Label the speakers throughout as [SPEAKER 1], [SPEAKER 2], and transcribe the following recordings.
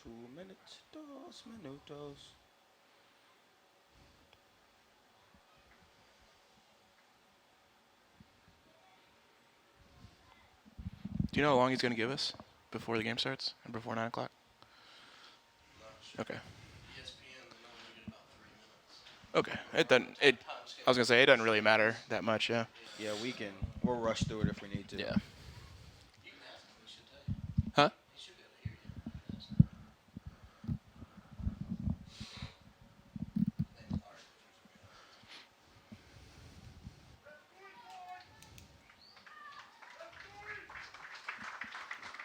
[SPEAKER 1] 2 minutes, 2 minutos.
[SPEAKER 2] Do you know how long he's going to give us before the game starts and before 9 o'clock? Okay. Okay. It doesn't. I was gonna say it doesn't really matter that much. Yeah.
[SPEAKER 1] Yeah, we'll rush through it if we need to.
[SPEAKER 2] Yeah. Huh?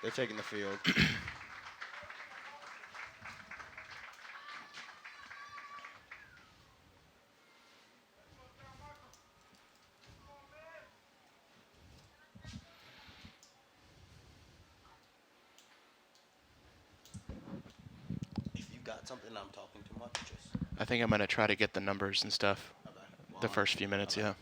[SPEAKER 1] They're taking the field. If you got something, I'm talking too much. Just
[SPEAKER 2] I think I'm gonna try to get the numbers and stuff.
[SPEAKER 1] okay.
[SPEAKER 2] The first few minutes, yeah.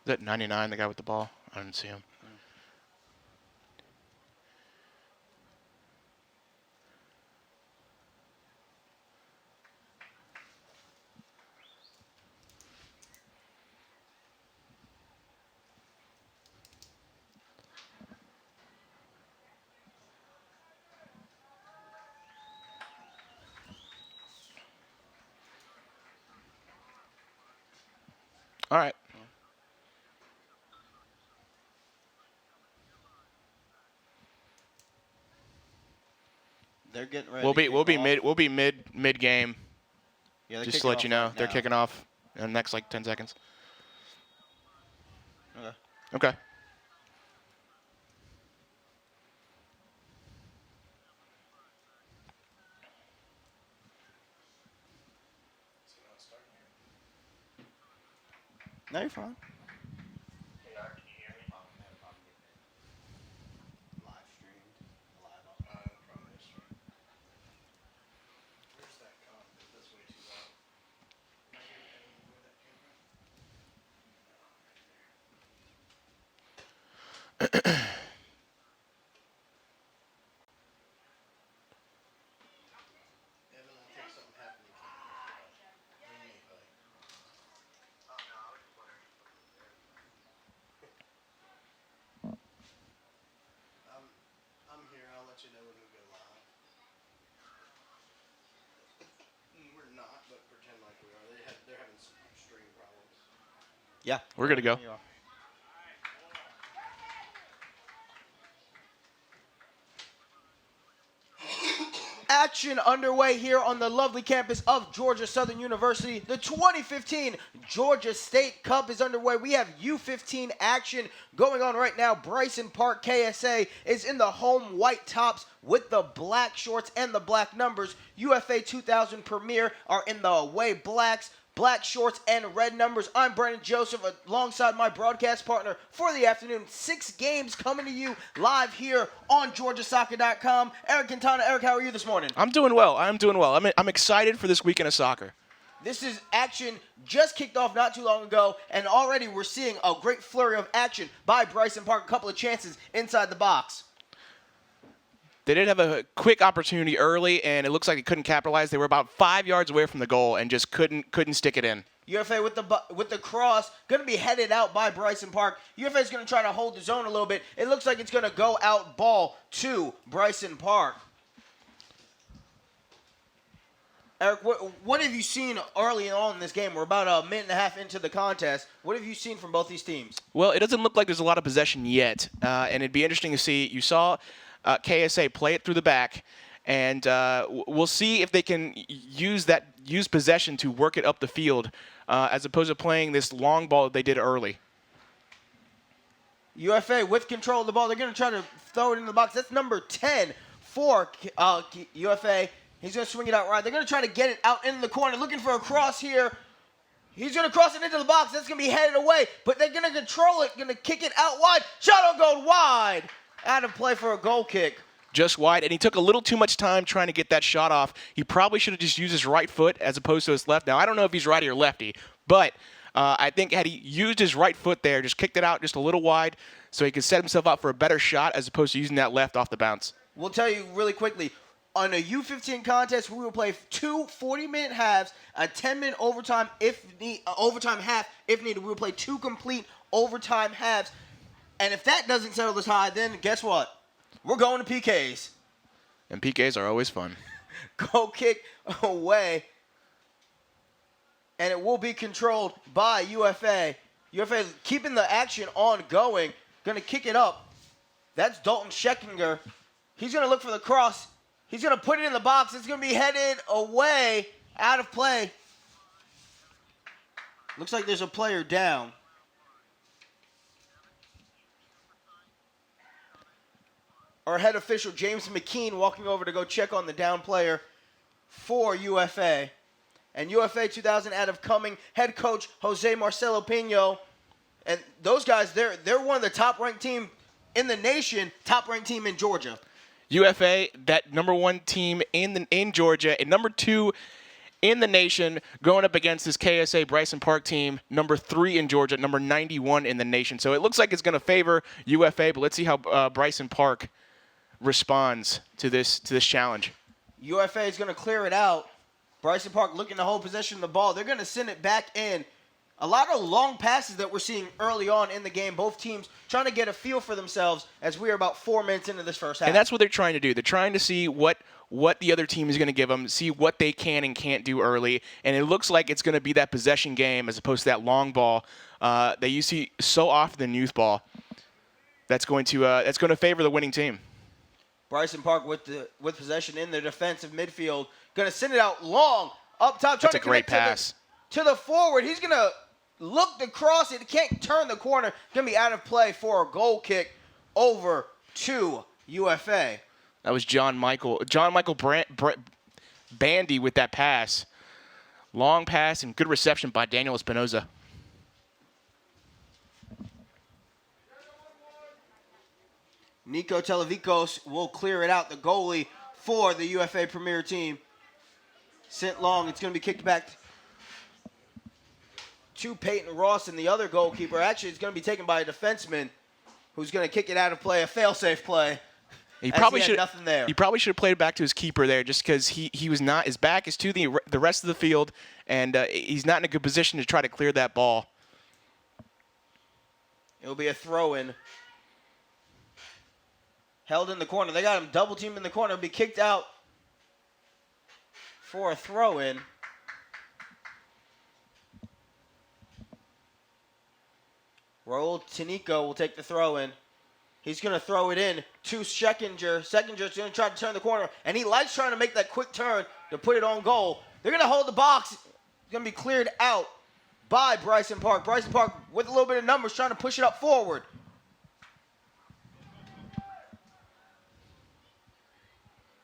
[SPEAKER 2] Is that 99, the guy with the ball? I didn't see him. All right.
[SPEAKER 1] They're getting ready.
[SPEAKER 2] We'll be mid game.
[SPEAKER 1] Yeah,
[SPEAKER 2] Just to let you know,
[SPEAKER 1] right
[SPEAKER 2] they're
[SPEAKER 1] now.
[SPEAKER 2] kicking off in the next like 10 seconds.
[SPEAKER 1] Okay.
[SPEAKER 2] Okay.
[SPEAKER 1] No, you're fine. Live streamed.
[SPEAKER 3] I'm here. I'll let you know when we go live. We're not, but pretend like we are. They're having some stream problems.
[SPEAKER 1] Yeah.
[SPEAKER 2] We're good to go.
[SPEAKER 1] You are. Action underway here on the lovely campus of Georgia Southern University. The 2015 Georgia State Cup is underway. We have U15 action going on right now. Bryson Park KSA is in the home white tops with the black shorts and the black numbers. UFA 2000 Premier are in the away blacks. Black shorts and red numbers. I'm Brandon Joseph alongside my broadcast partner for the afternoon. 6 games coming to you live here on GeorgiaSoccer.com. Eric Quintana. Eric, how are you this morning?
[SPEAKER 2] I'm doing well. I'm excited for this weekend of soccer.
[SPEAKER 1] This is action just kicked off not too long ago, and already we're seeing a great flurry of action by Bryson Park. A couple of chances inside the box.
[SPEAKER 2] They did have a quick opportunity early, and it looks like they couldn't capitalize. They were about 5 yards away from the goal and just couldn't stick it in.
[SPEAKER 1] UFA with the cross, going to be headed out by Bryson Park. UFA is going to try to hold the zone a little bit. It looks like it's going to go out ball to Bryson Park. Eric, what have you seen early on in this game? We're about a minute and a half into the contest. What have you seen from both these teams?
[SPEAKER 2] Well, it doesn't look like there's a lot of possession yet, and it'd be interesting to see. You saw KSA play it through the back, and we'll see if they can use possession to work it up the field, as opposed to playing this long ball that they did early.
[SPEAKER 1] UFA with control of the ball. They're going to try to throw it into the box. That's number 10 for UFA. He's going to swing it out right. They're going to try to get it out in the corner. Looking for a cross here. He's going to cross it into the box. That's going to be headed away, but they're going to control it, going to kick it out wide. Shot on goal wide. Out of play for a goal kick.
[SPEAKER 2] Just wide, and he took a little too much time trying to get that shot off. He probably should have just used his right foot as opposed to his left. Now, I don't know if he's righty or lefty, but I think had he used his right foot there, just kicked it out just a little wide so he could set himself up for a better shot as opposed to using that left off the bounce.
[SPEAKER 1] We'll tell you really quickly, on a U15 contest, we will play 2 40-minute halves, a 10-minute overtime overtime half if needed. We will play 2 complete overtime halves. And if that doesn't settle the tie, then guess what? We're going to PKs.
[SPEAKER 2] And PKs are always fun.
[SPEAKER 1] Goal kick away. And it will be controlled by UFA. UFA keeping the action ongoing. Going to kick it up. That's Dalton Scheckinger. He's going to look for the cross. He's going to put it in the box. It's going to be headed away, out of play. Looks like there's a player down. Our head official, James McKean, walking over to go check on the down player for UFA. And UFA 2000 out of Cumming, head coach Jose Marcelo Pino. And those guys, they're one of the top-ranked team in the nation, top-ranked team in Georgia.
[SPEAKER 2] UFA, that number 1 team in Georgia, and number 2 in the nation, going up against this KSA Bryson Park team, number 3 in Georgia, number 91 in the nation. So it looks like it's going to favor UFA, but let's see how Bryson Park responds to this challenge.
[SPEAKER 1] UFA is going to clear it out. Bryson Park looking to hold possession of the ball. They're going to send it back in. A lot of long passes that we're seeing early on in the game. Both teams trying to get a feel for themselves as we are about 4 minutes into this first half.
[SPEAKER 2] And that's what they're trying to do. They're trying to see what the other team is going to give them, see what they can and can't do early. And it looks like it's going to be that possession game as opposed to that long ball that you see so often in youth ball. That's going to favor the winning team.
[SPEAKER 1] Bryson Park with possession in the defensive midfield. Going to send it out long, up top.
[SPEAKER 2] That's a great pass.
[SPEAKER 1] To the forward. He's going to look to cross it. He can't turn the corner. Going to be out of play for a goal kick over to UFA.
[SPEAKER 2] That was John Michael Bandy with that pass. Long pass and good reception by Daniel Espinoza.
[SPEAKER 1] Nico Televikos will clear it out, the goalie for the UFA Premier team. Sent long. It's going to be kicked back to Peyton Ross and the other goalkeeper. Actually, it's going to be taken by a defenseman who's going to kick it out of play, a fail-safe play.
[SPEAKER 2] He probably should
[SPEAKER 1] nothing there.
[SPEAKER 2] He probably should have played back to his keeper there, just because he was not. His back is to the rest of the field, and he's not in a good position to try to clear that ball.
[SPEAKER 1] It'll be a throw-in. Held in the corner. They got him double teamed in the corner. It'll be kicked out for a throw-in. Raul Tinico will take the throw-in. He's going to throw it in to Scheckinger. Scheckinger's going to try to turn the corner, and he likes trying to make that quick turn to put it on goal. They're going to hold the box. It's going to be cleared out by Bryson Park. Bryson Park with a little bit of numbers trying to push it up forward.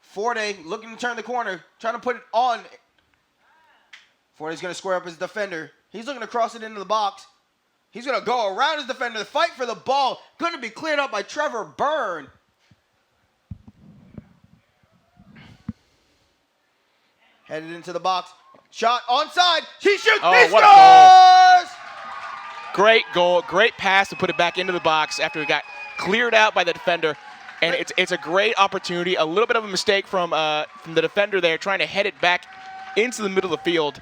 [SPEAKER 1] Forte looking to turn the corner, trying to put it on. Forte's going to square up his defender. He's looking to cross it into the box. He's going to go around his defender. The fight for the ball going to be cleared up by Trevor Byrne. Headed into the box. Shot onside. He shoots.
[SPEAKER 2] Oh,
[SPEAKER 1] he
[SPEAKER 2] what
[SPEAKER 1] scores!
[SPEAKER 2] a goal. Great goal. Great pass to put it back into the box after it got cleared out by the defender. And it's a great opportunity. A little bit of a mistake from the defender there, trying to head it back into the middle of the field.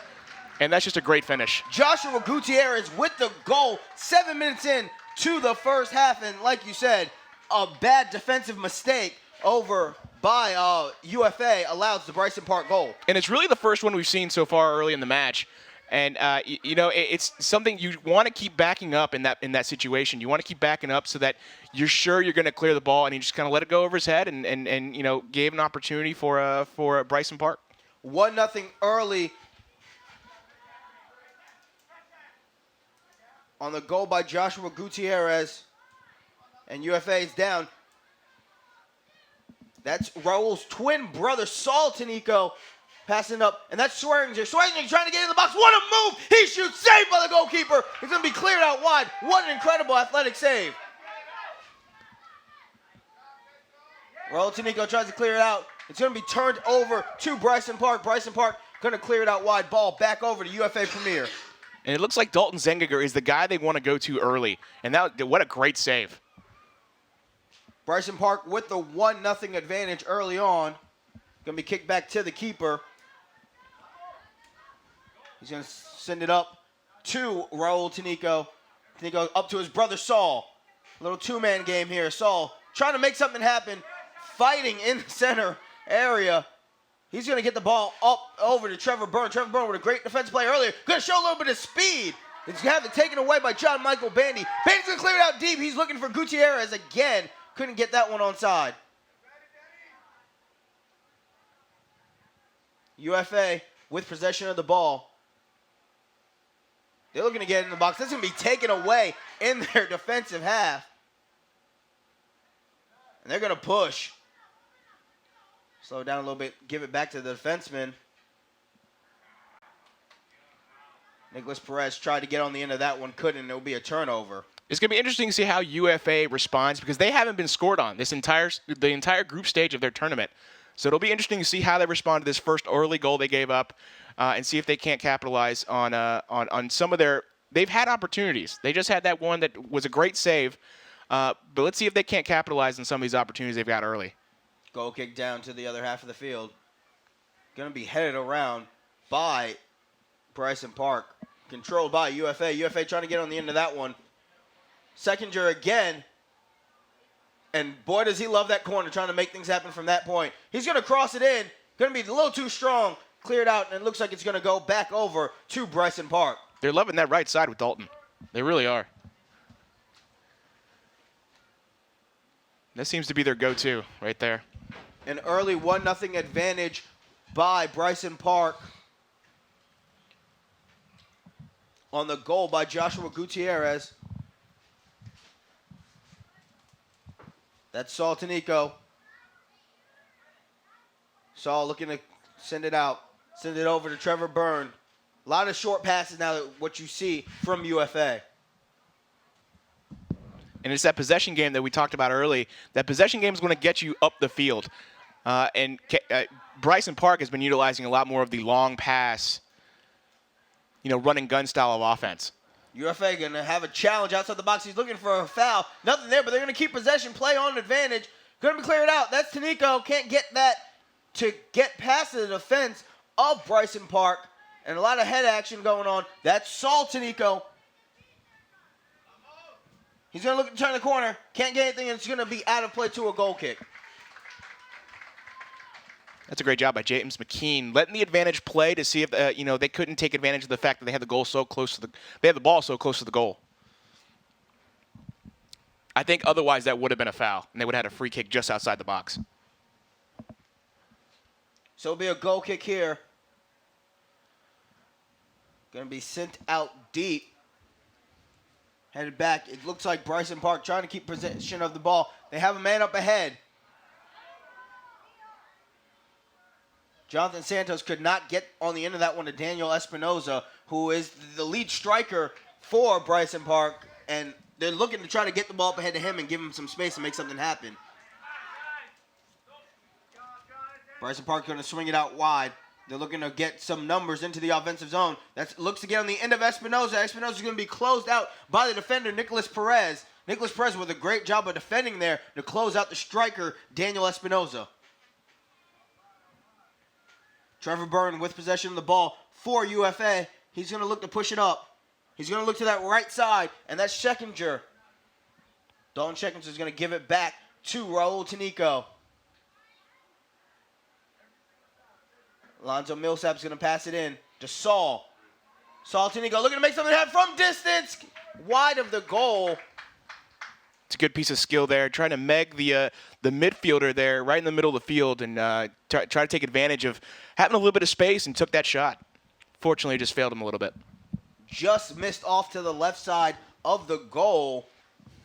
[SPEAKER 2] And that's just a great finish.
[SPEAKER 1] Joshua Gutierrez with the goal 7 minutes in to the first half. And like you said, a bad defensive mistake over by UFA allows the Bryson Park goal.
[SPEAKER 2] And it's really the first one we've seen so far early in the match. And, it's something you want to keep backing up in that situation. You want to keep backing up so that you're sure you're going to clear the ball, and you just kind of let it go over his head and gave an opportunity for Bryson Park.
[SPEAKER 1] 1-0 early on the goal by Joshua Gutierrez, and UFA is down. That's Raul's twin brother, Saul Tanico, Passing up, and that's Swearinger. Swearinger trying to get in the box. What a move! He shoots, saved by the goalkeeper. He's going to be cleared out wide. What an incredible athletic save. Raul Tanico tries to clear it out. It's going to be turned over to Bryson Park. Bryson Park going to clear it out wide. Ball back over to UFA Premier.
[SPEAKER 2] And it looks like Dalton Zengiger is the guy they want to go to early. And what a great save.
[SPEAKER 1] Bryson Park with the 1-0 advantage early on. Going to be kicked back to the keeper. He's going to send it up to Raul Tanico. Tanico up to his brother Saul. A little two-man game here. Saul trying to make something happen. Fighting in the center area. He's going to get the ball up over to Trevor Byrne. Trevor Byrne with a great defense play earlier. Going to show a little bit of speed. He's going to have it taken away by John Michael Bandy. Bandy's going to clear it out deep. He's looking for Gutierrez again. Couldn't get that one onside. UFA with possession of the ball. They're looking to get in the box. That's going to be taken away in their defensive half. And they're going to push. Slow it down a little bit. Give it back to the defenseman. Nicholas Perez tried to get on the end of that one. Couldn't. It'll be a turnover.
[SPEAKER 2] It's going to be interesting to see how UFA responds because they haven't been scored on the entire group stage of their tournament. So it'll be interesting to see how they respond to this first early goal they gave up and see if they can't capitalize on some of their – they've had opportunities. They just had that one that was a great save. But let's see if they can't capitalize on some of these opportunities they've got early.
[SPEAKER 1] Goal kick down to the other half of the field. Going to be headed around by Bryson Park. Controlled by UFA. UFA trying to get on the end of that one. Sechinger again. And boy, does he love that corner, trying to make things happen from that point. He's going to cross it in. Going to be a little too strong. Cleared out, and it looks like it's going to go back over to Bryson Park.
[SPEAKER 2] They're loving that right side with Dalton. They really are. That seems to be their go-to right there.
[SPEAKER 1] An early 1-0 advantage by Bryson Park. On the goal by Joshua Gutierrez. That's Saul Tanico. Saul looking to send it out. Send it over to Trevor Byrne. A lot of short passes now, what you see from UFA.
[SPEAKER 2] And it's that possession game that we talked about early. That possession game is going to get you up the field. And Bryson Park has been utilizing a lot more of the long pass, run and gun style of offense.
[SPEAKER 1] UFA going to have a challenge outside the box. He's looking for a foul. Nothing there, but they're going to keep possession, play on advantage. Going to be cleared out. That's Tanico. Can't get that to get past the defense of Bryson Park. And a lot of head action going on. That's Saul Tanico. He's going to look to turn the corner. Can't get anything, and it's going to be out of play to a goal kick.
[SPEAKER 2] That's a great job by James McKean, letting the advantage play to see if they couldn't take advantage of the fact that they had the ball so close to the goal. I think otherwise that would have been a foul, and they would have had a free kick just outside the box.
[SPEAKER 1] So it'll be a goal kick here. Going to be sent out deep. Headed back. It looks like Bryson Park trying to keep possession of the ball. They have a man up ahead. Jonathan Santos could not get on the end of that one to Daniel Espinoza, who is the lead striker for Bryson Park. And they're looking to try to get the ball up ahead to him and give him some space and make something happen. Bryson Park going to swing it out wide. They're looking to get some numbers into the offensive zone. That looks to get on the end of Espinoza. Espinoza's going to be closed out by the defender, Nicholas Perez. Nicholas Perez with a great job of defending there to close out the striker, Daniel Espinoza. Trevor Byrne with possession of the ball for UFA. He's going to look to push it up. He's going to look to that right side, and that's Schekinger. Dalton Schekinger is going to give it back to Raul Tanico. Alonzo Millsap's going to pass it in to Saul. Saul Tanico looking to make something happen from distance. Wide of the goal.
[SPEAKER 2] It's a good piece of skill there, trying to meg the midfielder there right in the middle of the field and try to take advantage of having a little bit of space and took that shot. Fortunately, it just failed him a little bit.
[SPEAKER 1] Just missed off to the left side of the goal.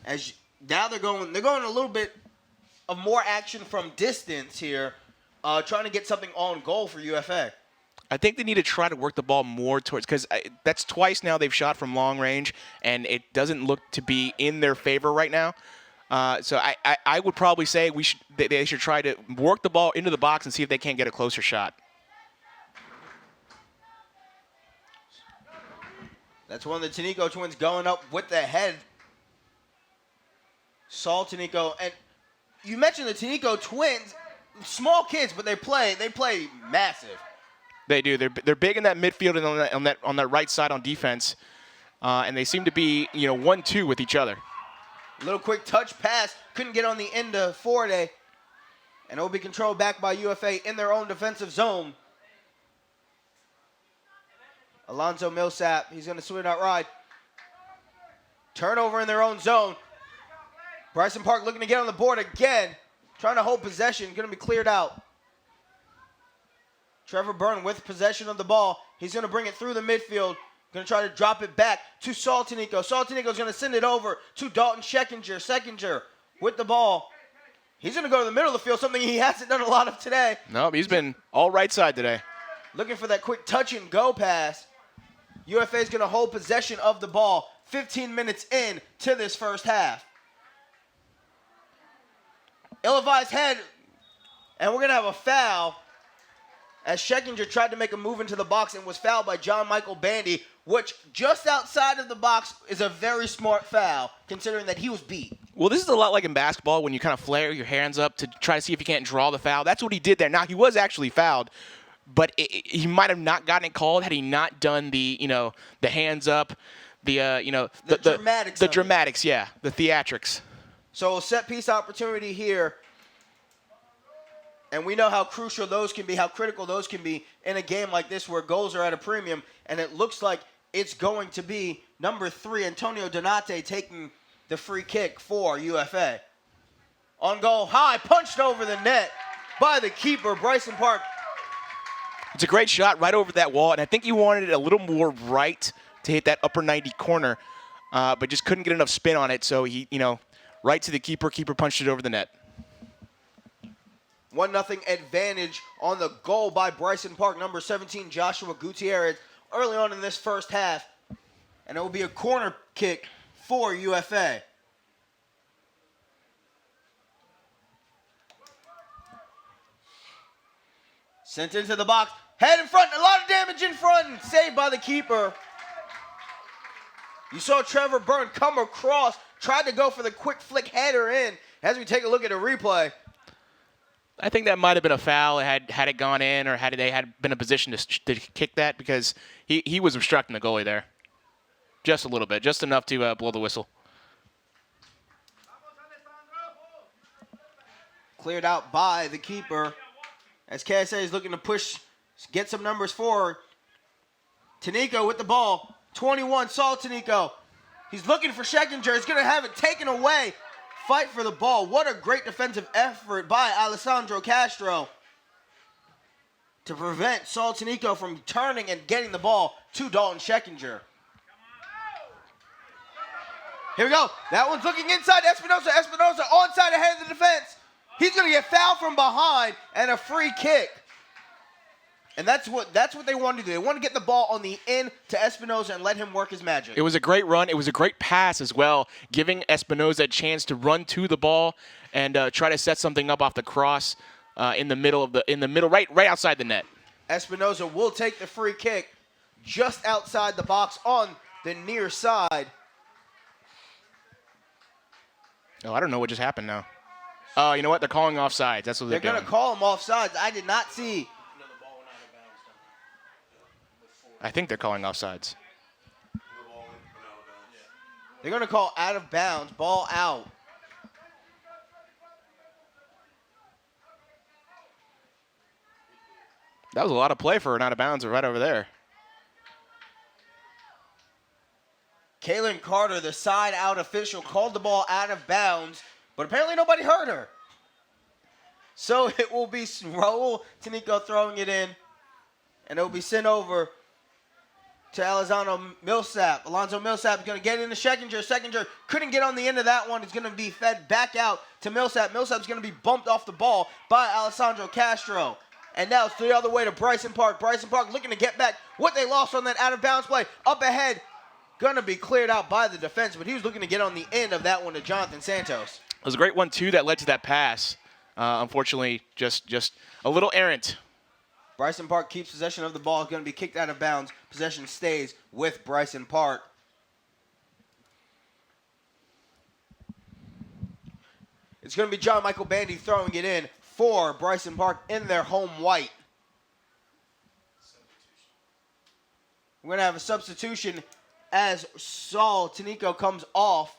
[SPEAKER 1] As now they're going a little bit of more action from distance here, trying to get something on goal for UFA.
[SPEAKER 2] I think they need to try to work the ball more towards, because that's twice now they've shot from long range, and it doesn't look to be in their favor right now. So I would probably say they should try to work the ball into the box and see if they can't get a closer shot.
[SPEAKER 1] That's one of the Tanico twins going up with the head. Saul Tanico, and you mentioned the Tanico twins, small kids, but they play massive.
[SPEAKER 2] They do. They're big in that midfield and on that right side on defense, and they seem to be 1-2 with each other.
[SPEAKER 1] Little quick touch pass, couldn't get on the end of Forde, and it will be controlled back by UFA in their own defensive zone. Alonzo Millsap, he's going to swing out right. Turnover in their own zone. Bryson Park looking to get on the board again, trying to hold possession, going to be cleared out. Trevor Byrne with possession of the ball. He's going to bring it through the midfield. Going to try to drop it back to Saul Tanico. Saul Tanico's going to send it over to Dalton Schekinger. Schekinger with the ball. He's going to go to the middle of the field, something he hasn't done a lot of today.
[SPEAKER 2] No, he's been all right side today.
[SPEAKER 1] Looking for that quick touch and go pass. UFA is going to hold possession of the ball 15 minutes in to this first half. Ill-advised head, and we're going to have a foul as Schekinger tried to make a move into the box and was fouled by John Michael Bandy, which just outside of the box is a very smart foul, considering that he was beat.
[SPEAKER 2] Well, this is a lot like in basketball when you kind of flare your hands up to try to see if you can't draw the foul. That's what he did there. Now, he was actually fouled, but he might have not gotten it called had he not done the hands up, the
[SPEAKER 1] dramatics.
[SPEAKER 2] The dramatics, yeah, the theatrics.
[SPEAKER 1] So a set piece opportunity here. And we know how crucial those can be, how critical those can be in a game like this where goals are at a premium. And it looks like it's going to be number 3, Antonio Donate, taking the free kick for UFA. On goal, high, punched over the net by the keeper, Bryson Park.
[SPEAKER 2] It's a great shot right over that wall, and I think he wanted it a little more right to hit that upper 90 corner, but just couldn't get enough spin on it. So he, right to the keeper. Keeper punched it over the net.
[SPEAKER 1] 1-0 advantage on the goal by Bryson Park, number 17, Joshua Gutierrez, early on in this first half. And it will be a corner kick for UFA. Sent into the box, head in front, a lot of damage in front, saved by the keeper. You saw Trevor Byrne come across, tried to go for the quick flick header in. As we take a look at the replay,
[SPEAKER 2] I think that might have been a foul had it gone in, or had they had been in a position to kick that, because he was obstructing the goalie there. Just a little bit, just enough to blow the whistle.
[SPEAKER 1] Cleared out by the keeper as KSA is looking to push, get some numbers forward. Tanico with the ball, 21, Saul Tanico. He's looking for Schekinger. He's going to have it taken away. Fight for the ball. What a great defensive effort by Alessandro Castro to prevent Saul Tanico from turning and getting the ball to Dalton Schekinger. Here we go. That one's looking inside. Espinosa onside ahead of the defense. He's going to get fouled from behind and a free kick. And that's what they wanted to do. They wanted to get the ball on the end to Espinosa and let him work his magic.
[SPEAKER 2] It was a great run. It was a great pass as well, giving Espinosa a chance to run to the ball and try to set something up off the cross in the middle, right outside the net.
[SPEAKER 1] Espinosa will take the free kick just outside the box on the near side.
[SPEAKER 2] Oh, I don't know what just happened now. Oh, you know what? They're calling offsides. That's what
[SPEAKER 1] They're
[SPEAKER 2] doing.
[SPEAKER 1] going to call him offsides. I did not see.
[SPEAKER 2] I think they're calling offsides.
[SPEAKER 1] They're going to call out of bounds, ball out.
[SPEAKER 2] That was a lot of play for an out of bounds right over there.
[SPEAKER 1] Kaylin Carter, the side out official, called the ball out of bounds, but apparently nobody heard her. So it will be Raul Tanico throwing it in, and it will be sent over to Alonzo Millsap. Alonzo Millsap is going to get into Schekinger. Schekinger couldn't get on the end of that one. It's going to be fed back out to Millsap. Millsap's going to be bumped off the ball by Alessandro Castro. And now it's the other way to Bryson Park. Bryson Park looking to get back what they lost on that out-of-bounds play. Up ahead, going to be cleared out by the defense, but he was looking to get on the end of that one to Jonathan Santos.
[SPEAKER 2] It was a great one, too, that led to that pass. Unfortunately, just a little errant.
[SPEAKER 1] Bryson Park keeps possession of the ball. Going to be kicked out of bounds. Possession stays with Bryson Park. It's going to be John Michael Bandy throwing it in for Bryson Park in their home white. We're going to have a substitution as Saul Tanico comes off.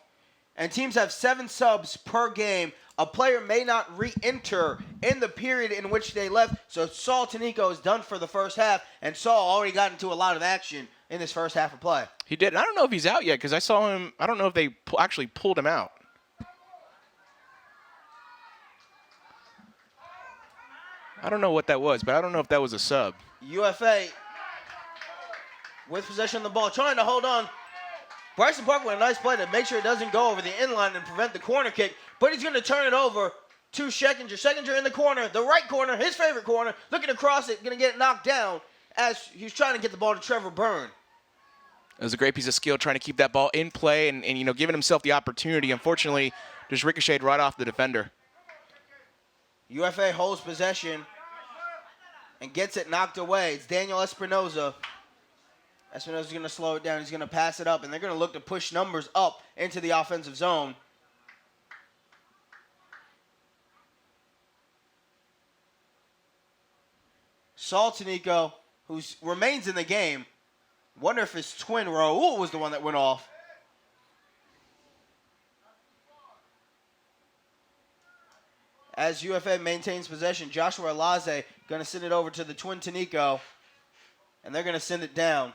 [SPEAKER 1] And teams have 7 subs per game. A player may not re-enter in the period in which they left. So Saul Tanico is done for the first half. And Saul already got into a lot of action in this first half of play.
[SPEAKER 2] He did. And I don't know if he's out yet because I saw him. I don't know if they actually pulled him out. I don't know what that was, but I don't know if that was a sub.
[SPEAKER 1] UFA with possession of the ball, trying to hold on. Bryson Park with a nice play to make sure it doesn't go over the inline and prevent the corner kick, but he's going to turn it over to Schekinger. Schekinger in the corner, the right corner, his favorite corner, looking to cross it, going to get it knocked down as he's trying to get the ball to Trevor Byrne.
[SPEAKER 2] It was a great piece of skill trying to keep that ball in play and giving himself the opportunity. Unfortunately, just ricocheted right off the defender.
[SPEAKER 1] UFA holds possession and gets it knocked away. It's Daniel Espinoza. Espinoza's going to slow it down. He's going to pass it up, and they're going to look to push numbers up into the offensive zone. Saul Tanico, who remains in the game. Wonder if his twin Raul was the one that went off. As UFA maintains possession, Joshua Alaze going to send it over to the twin Tanico, and they're going to send it down.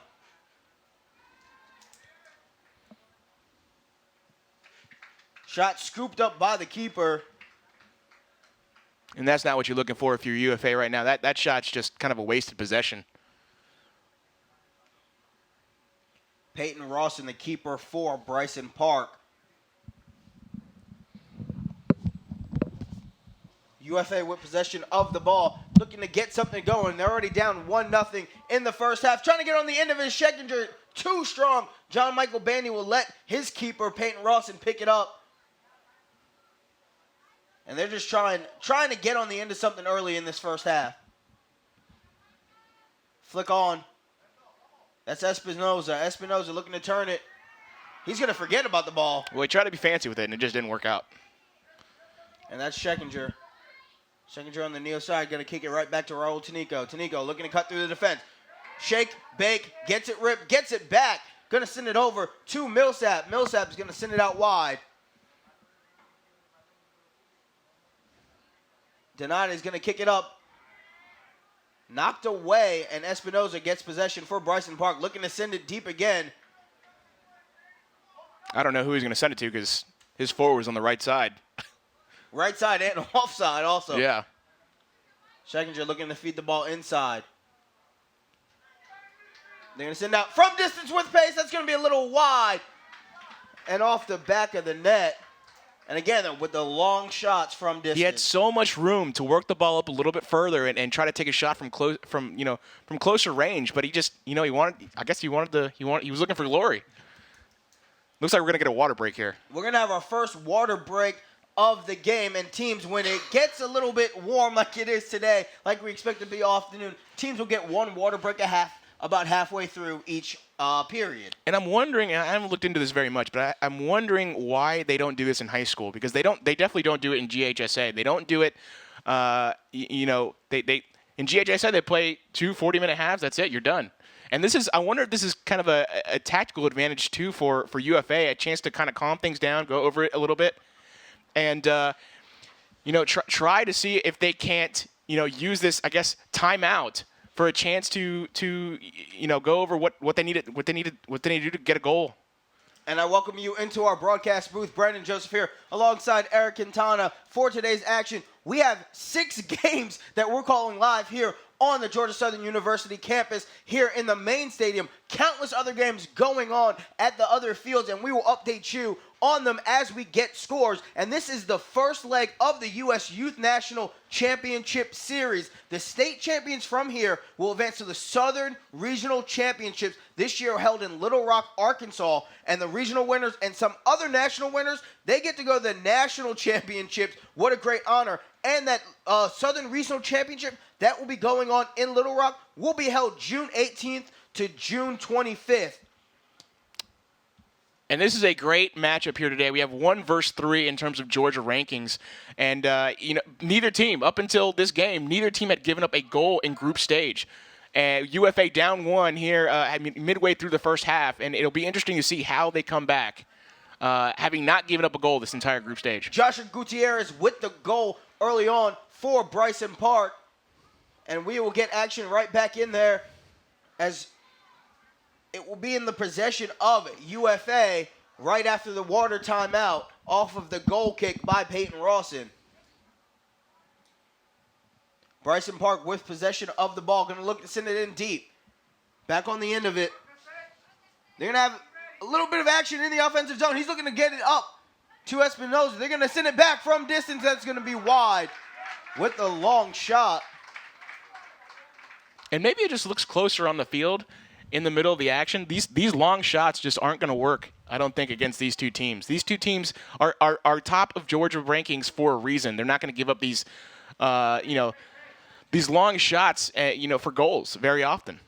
[SPEAKER 1] Shot scooped up by the keeper.
[SPEAKER 2] And that's not what you're looking for if you're UFA right now. That shot's just kind of a wasted possession.
[SPEAKER 1] Peyton Rawson, the keeper for Bryson Park. UFA with possession of the ball, looking to get something going. They're already down 1-0 in the first half. Trying to get on the end of his Schekinger, too strong. John Michael Bandy will let his keeper, Peyton Rawson, pick it up. And they're just trying to get on the end of something early in this first half. Flick on. That's Espinoza. Espinoza looking to turn it. He's going to forget about the ball.
[SPEAKER 2] Well, he tried to be fancy with it, and it just didn't work out.
[SPEAKER 1] And that's Schekinger. Schekinger on the near side, going to kick it right back to Raul Tanico. Tanico looking to cut through the defense. Shake, bake, gets it ripped, gets it back. Going to send it over to Millsap. Millsap's going to send it out wide. Donati's going to kick it up. Knocked away, and Espinoza gets possession for Bryson Park. Looking to send it deep again.
[SPEAKER 2] I don't know who he's going to send it to because his forward was on the right side.
[SPEAKER 1] Right side and offside also.
[SPEAKER 2] Yeah.
[SPEAKER 1] Schekinger looking to feed the ball inside. They're going to send out from distance with pace. That's going to be a little wide. And off the back of the net. And again, with the long shots from distance.
[SPEAKER 2] He had so much room to work the ball up a little bit further and try to take a shot from closer range, but he just, he was looking for glory. Looks like we're going to get a water break here.
[SPEAKER 1] We're going to have our first water break of the game, and teams, when it gets a little bit warm like it is today, like we expect to be afternoon, teams will get one water break about halfway through each period.
[SPEAKER 2] And I'm wondering, and I haven't looked into this very much, but I'm wondering why they don't do this in high school, because they definitely don't do it in GHSA. They don't do it, they in GHSA they play 2 40-minute halves. That's it. You're done. And I wonder if this is kind of a tactical advantage too for UFA, a chance to kind of calm things down, go over it a little bit, and try to see if they can't use this, I guess, timeout for a chance to go over what they need to do to get a goal.
[SPEAKER 1] And I welcome you into our broadcast booth. Brandon Joseph here alongside Eric Quintana for today's action. We have 6 games that we're calling live here on the Georgia Southern University campus here in the main stadium. Countless other games going on at the other fields, and we will update you on them as we get scores. And this is the first leg of the U.S. Youth National Championship Series. The state champions from here will advance to the Southern Regional Championships, this year held in Little Rock, Arkansas. And the regional winners and some other national winners, they get to go to the national championships. What a great honor. And that Southern Regional Championship, that will be going on in Little Rock, will be held June 18th to June 25th.
[SPEAKER 2] And this is a great matchup here today. We have 1 versus 3 in terms of Georgia rankings. And, neither team, up until this game, neither team had given up a goal in group stage. UFA down 1 here midway through the first half. And it'll be interesting to see how they come back, having not given up a goal this entire group stage.
[SPEAKER 1] Joshua Gutierrez with the goal early on for Bryson Park. And we will get action right back in there as it will be in the possession of UFA right after the water timeout off of the goal kick by Peyton Rawson. Bryson Park with possession of the ball. Going to look to send it in deep. Back on the end of it. They're going to have a little bit of action in the offensive zone. He's looking to get it up to Espinoza. They're going to send it back from distance. That's going to be wide with the long shot.
[SPEAKER 2] And maybe it just looks closer on the field in the middle of the action. These long shots just aren't going to work, I don't think, against these two teams. These two teams are top of Georgia rankings for a reason. They're not going to give up these, these long shots, for goals very often.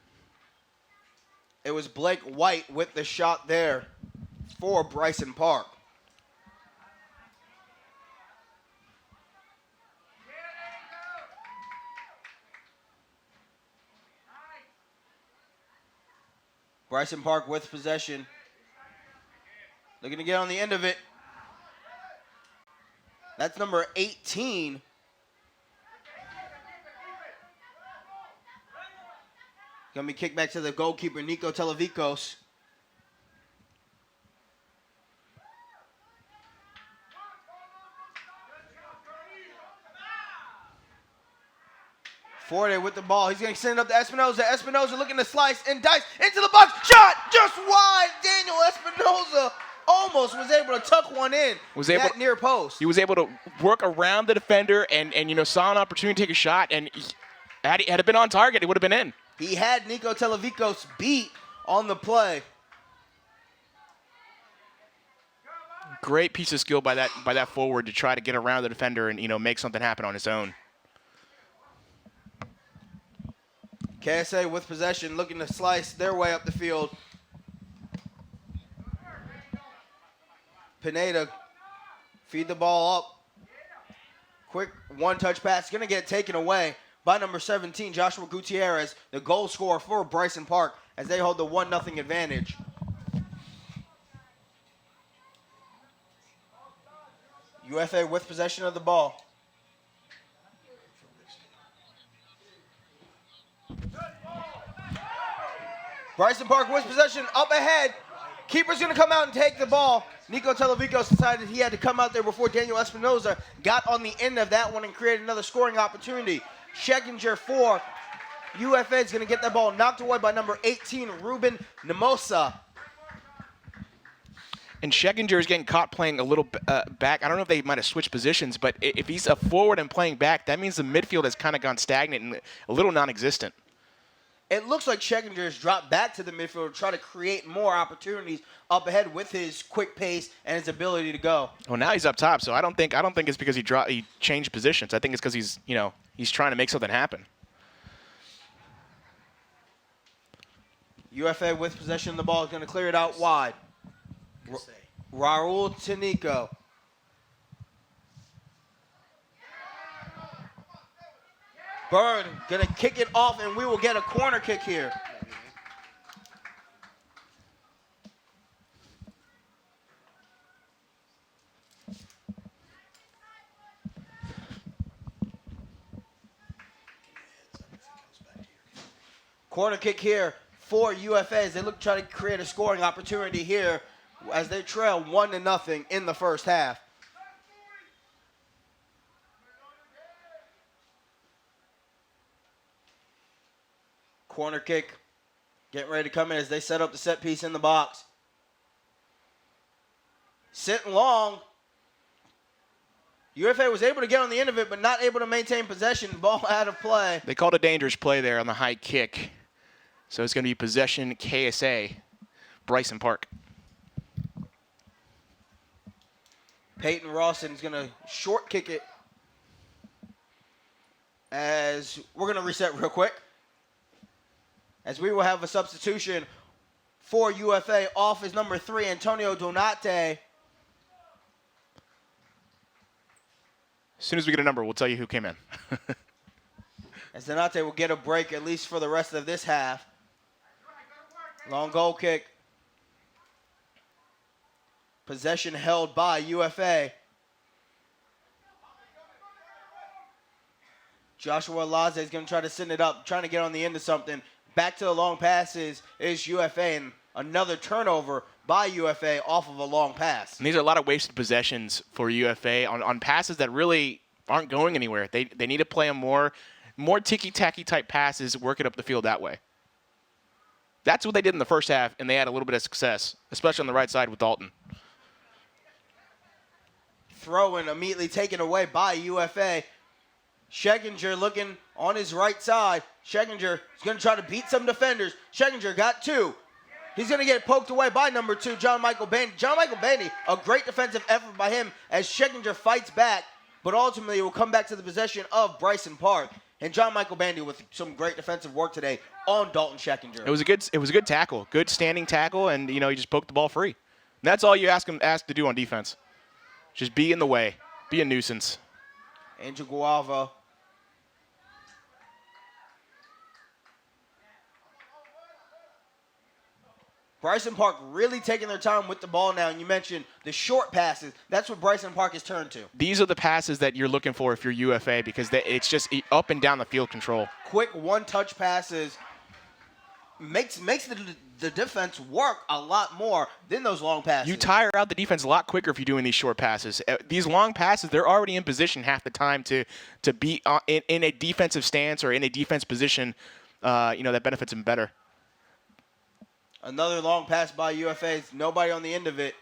[SPEAKER 1] It was Blake White with the shot there for Bryson Park. Bryson Park with possession. Looking to get on the end of it. That's number 18. Going to be kicked back to the goalkeeper, Nico Televikos. Forte with the ball. He's going to send it up to Espinoza. Espinoza looking to slice and dice into the box. Shot just wide. Daniel Espinoza almost was able to tuck one in. That near post.
[SPEAKER 2] He was able to work around the defender and saw an opportunity to take a shot. And had it been on target, it would have been in.
[SPEAKER 1] He had Nico Televikos beat on the play.
[SPEAKER 2] Great piece of skill by that forward to try to get around the defender and make something happen on his own.
[SPEAKER 1] KSA with possession, looking to slice their way up the field. Pineda feed the ball up. Quick one-touch pass, going to get taken away by number 17, Joshua Gutierrez, the goal scorer for Bryson Park, as they hold the 1-0 advantage. UFA with possession of the ball. Bryson Park with possession up ahead. Keeper's going to come out and take the ball. Nico Televikos decided he had to come out there before Daniel Espinoza got on the end of that one and created another scoring opportunity. Scheginger for UFA is going to get that ball knocked away by number 18, Ruben Nemosa.
[SPEAKER 2] And Scheginger is getting caught playing a little back. I don't know if they might have switched positions, but if he's a forward and playing back, that means the midfield has kind of gone stagnant and a little non-existent.
[SPEAKER 1] It looks like Scheginger has dropped back to the midfield to try to create more opportunities up ahead with his quick pace and his ability to go.
[SPEAKER 2] Well, now he's up top, so I don't think it's because he changed positions. I think it's because he's trying to make something happen.
[SPEAKER 1] UFA with possession of the ball is going to clear it out wide. Raul Tanico. Bird going to kick it off, and we will get a corner kick here. Corner kick here for UFA as they look to try to create a scoring opportunity here as they trail 1-0 in the first half. Corner kick, getting ready to come in as they set up the set piece in the box. sitting long. UFA was able to get on the end of it, but not able to maintain possession. Ball out of play.
[SPEAKER 2] They called a dangerous play there on the high kick. So it's going to be possession KSA, Bryson Park.
[SPEAKER 1] Peyton Rawson is going to short kick it. As we're going to reset real quick. As we will have a substitution for UFA. Off is number 3, Antonio Donate.
[SPEAKER 2] As soon as we get a number, we'll tell you who came in.
[SPEAKER 1] As Donate will get a break at least for the rest of this half. Long goal kick. Possession held by UFA. Joshua Laze is going to try to send it up, trying to get on the end of something. Back to the long passes is UFA, and another turnover by UFA off of a long pass.
[SPEAKER 2] And these are a lot of wasted possessions for UFA on passes that really aren't going anywhere. They need to play them more ticky-tacky type passes, work it up the field that way. That's what they did in the first half, and they had a little bit of success, especially on the right side with Dalton.
[SPEAKER 1] Throw-in immediately taken away by UFA. Scheginger looking on his right side. Scheginger is going to try to beat some defenders. Scheginger got 2. He's going to get poked away by number 2, John Michael Bandy. John Michael Bandy, a great defensive effort by him as Scheginger fights back, but ultimately will come back to the possession of Bryson Park. And John Michael Bandy with some great defensive work today on Dalton Scheginger.
[SPEAKER 2] It was a good tackle, good standing tackle, and he just poked the ball free. And that's all you ask to do on defense. Just be in the way, be a nuisance.
[SPEAKER 1] Angel Guava. Bryson Park really taking their time with the ball now, and you mentioned the short passes. That's what Bryson Park has turned to.
[SPEAKER 2] These are the passes that you're looking for if you're UFA because it's just up and down the field control.
[SPEAKER 1] Quick one-touch passes makes the defense work a lot more than those long passes.
[SPEAKER 2] You tire out the defense a lot quicker if you're doing these short passes. These long passes, they're already in position half the time to be in a defensive stance or in a defense position, that benefits them better.
[SPEAKER 1] Another long pass by UFA. Nobody on the end of it.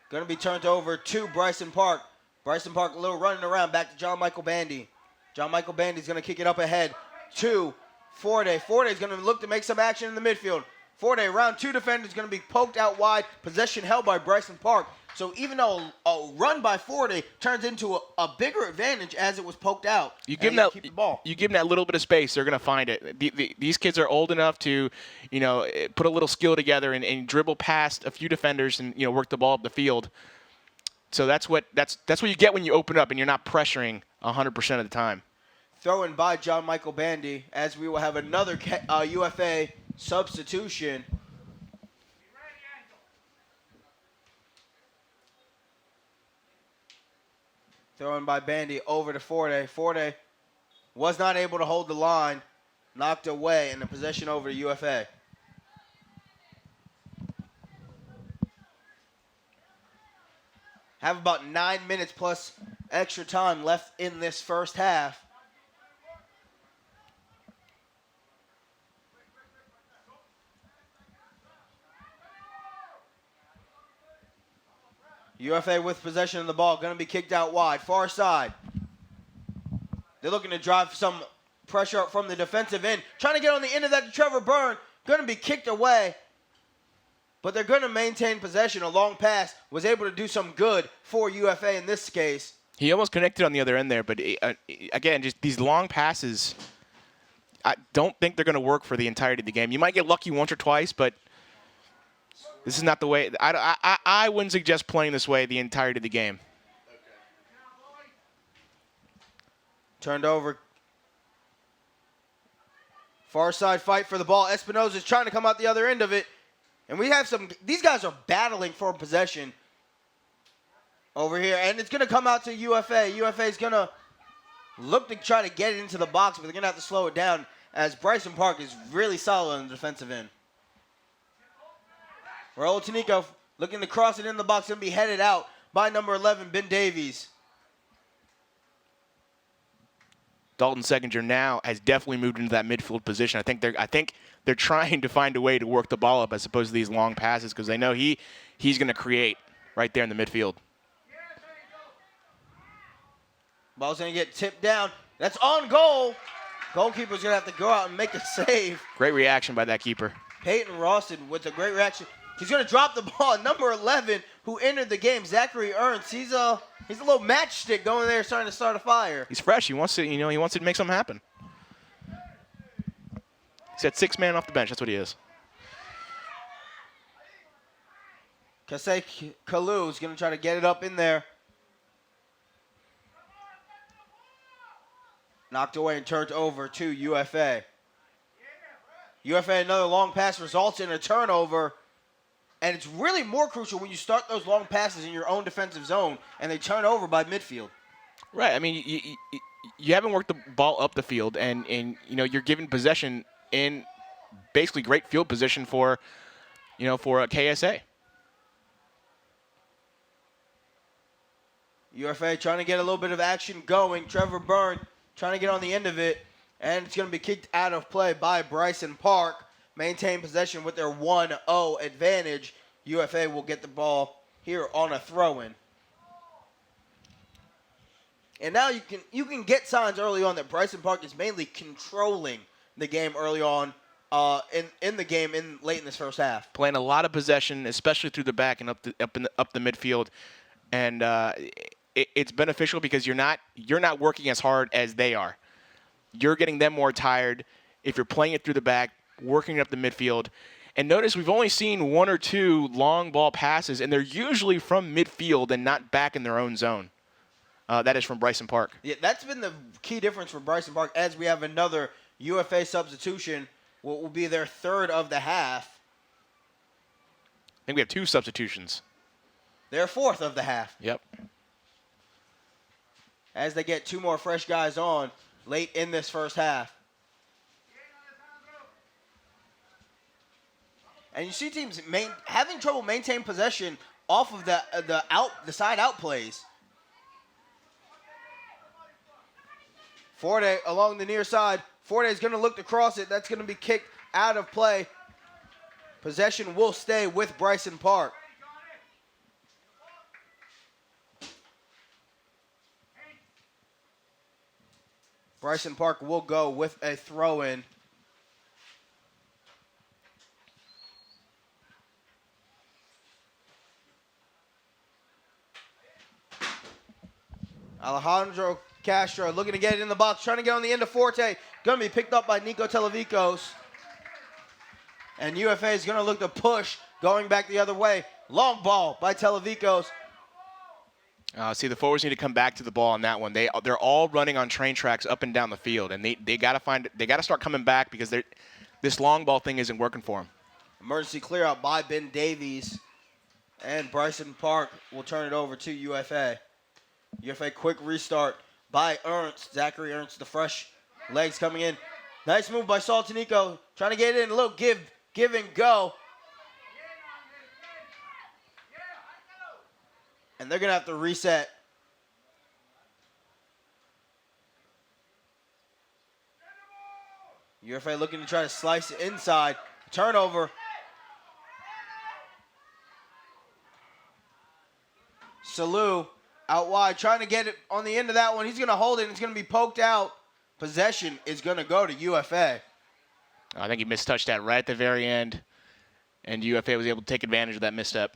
[SPEAKER 1] Going to be turned over to Bryson Park. Bryson Park a little running around. Back to John Michael Bandy. John Michael Bandy is going to kick it up ahead to Forte. Forte is going to look to make some action in the midfield. Forte, around 2 defenders, going to be poked out wide. Possession held by Bryson Park. So even though a run by Forte turns into a bigger advantage as it was poked out,
[SPEAKER 2] you give them
[SPEAKER 1] keep the ball.
[SPEAKER 2] You give them that little bit of space, they're going to find it. These kids are old enough to, put a little skill together and dribble past a few defenders and work the ball up the field. So that's what you get when you open up and you're not pressuring 100% of the time.
[SPEAKER 1] Throw-in by John Michael Bandy as we will have another UFA substitution. Throw-in by Bandy over to Forte. Forte was not able to hold the line. Knocked away and the possession over to UFA. Have about 9 minutes plus extra time left in this first half. UFA with possession of the ball, going to be kicked out wide, far side. They're looking to drive some pressure up from the defensive end. Trying to get on the end of that to Trevor Byrne. Going to be kicked away. But they're going to maintain possession. A long pass was able to do some good for UFA in this case.
[SPEAKER 2] He almost connected on the other end there, but again, just these long passes, I don't think they're going to work for the entirety of the game. You might get lucky once or twice, but this is not the way. I wouldn't suggest playing this way the entirety of the game.
[SPEAKER 1] Turned over. Far side fight for the ball. Espinoza is trying to come out the other end of it. And we have these guys are battling for possession over here. And it's going to come out to UFA. UFA is going to look to try to get it into the box, but they're going to have to slow it down as Bryson Park is really solid on the defensive end. Raul Tanico looking to cross it in the box and be headed out by number 11, Ben Davies.
[SPEAKER 2] Dalton Scheginger now has definitely moved into that midfield position. I think they're trying to find a way to work the ball up as opposed to these long passes because they know he he's going to create right there in the midfield.
[SPEAKER 1] Ball's going to get tipped down. That's on goal. Goalkeeper's going to have to go out and make a save.
[SPEAKER 2] Great reaction by that keeper.
[SPEAKER 1] Peyton Rawson with a great reaction. He's going to drop the ball. Number 11, who entered the game, Zachary Ernst. He's a little matchstick going there, trying to start a fire.
[SPEAKER 2] He's fresh. He wants to, he wants to make something happen. He's at 6 man off the bench. That's what he is.
[SPEAKER 1] Kasey Kalu is going to try to get it up in there. Knocked away and turned over to UFA. UFA, another long pass results in a turnover. And it's really more crucial when you start those long passes in your own defensive zone and they turn over by midfield.
[SPEAKER 2] Right. I mean, you haven't worked the ball up the field, and you're given possession in basically great field position for a KSA.
[SPEAKER 1] UFA trying to get a little bit of action going. Trevor Byrne trying to get on the end of it, and it's going to be kicked out of play by Bryson Park. Maintain possession with their 1-0 advantage. UFA will get the ball here on a throw-in. And now you can get signs early on that Bryson Park is mainly controlling the game early on in the game late in this first half.
[SPEAKER 2] Playing a lot of possession, especially through the back and up the midfield, and it's beneficial because you're not working as hard as they are. You're getting them more tired if you're playing it through the back, working up the midfield. And notice we've only seen 1 or 2 long ball passes, and they're usually from midfield and not back in their own zone. That is from Bryson Park.
[SPEAKER 1] Yeah, that's been the key difference for Bryson Park, as we have another UFA substitution. What will be their third of the half.
[SPEAKER 2] I think we have 2 substitutions.
[SPEAKER 1] Their fourth of the half.
[SPEAKER 2] Yep.
[SPEAKER 1] As they get 2 more fresh guys on late in this first half. And you see teams having trouble maintaining possession off of the side out plays. Forte along the near side. Forte is going to look to cross it. That's going to be kicked out of play. Possession will stay with Bryson Park. Bryson Park will go with a throw-in. Alejandro Castro looking to get it in the box, trying to get on the end of Forte. Going to be picked up by Nico Televikos. And UFA is going to look to push, going back the other way. Long ball by Televikos.
[SPEAKER 2] See, the forwards need to come back to the ball on that one. They're all running on train tracks up and down the field, and they got to start coming back because this long ball thing isn't working for them.
[SPEAKER 1] Emergency clear out by Ben Davies, and Bryson Park will turn it over to UFA. UFA quick restart by Ernst. Zachary Ernst, the fresh legs coming in. Nice move by Saltanico, trying to get it in. A little give and go. And they're going to have to reset. UFA looking to try to slice it inside. Turnover. Salou out wide, trying to get it on the end of that one. He's going to hold it, and it's going to be poked out. Possession is going to go to UFA.
[SPEAKER 2] I think he mistouched that right at the very end, and UFA was able to take advantage of that misstep.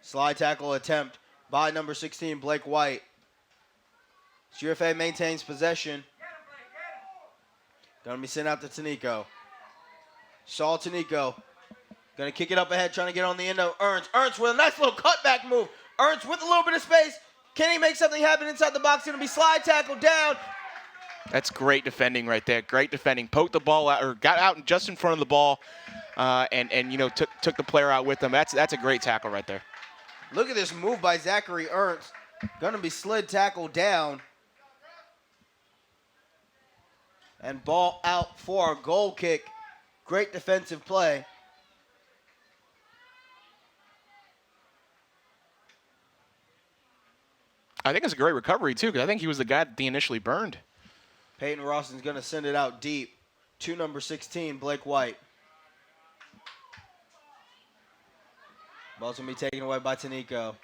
[SPEAKER 1] Slide tackle attempt by number 16, Blake White. UFA maintains possession. Going to be sent out to Tanico. Saul Tanico. Going to kick it up ahead, trying to get on the end of Ernst. Ernst with a nice little cutback move. Ernst with a little bit of space. Can he make something happen inside the box? Going to be slide tackle down.
[SPEAKER 2] That's great defending right there. Great defending. Poked the ball out, or got out just in front of the ball, and took the player out with them. That's a great tackle right there.
[SPEAKER 1] Look at this move by Zachary Ernst. Going to be slid tackle down. And ball out for a goal kick. Great defensive play.
[SPEAKER 2] I think it's a great recovery, too, because I think he was the guy that they initially burned.
[SPEAKER 1] Peyton Rawson's going to send it out deep to number 16, Blake White. Ball's going to be taken away by Tanico.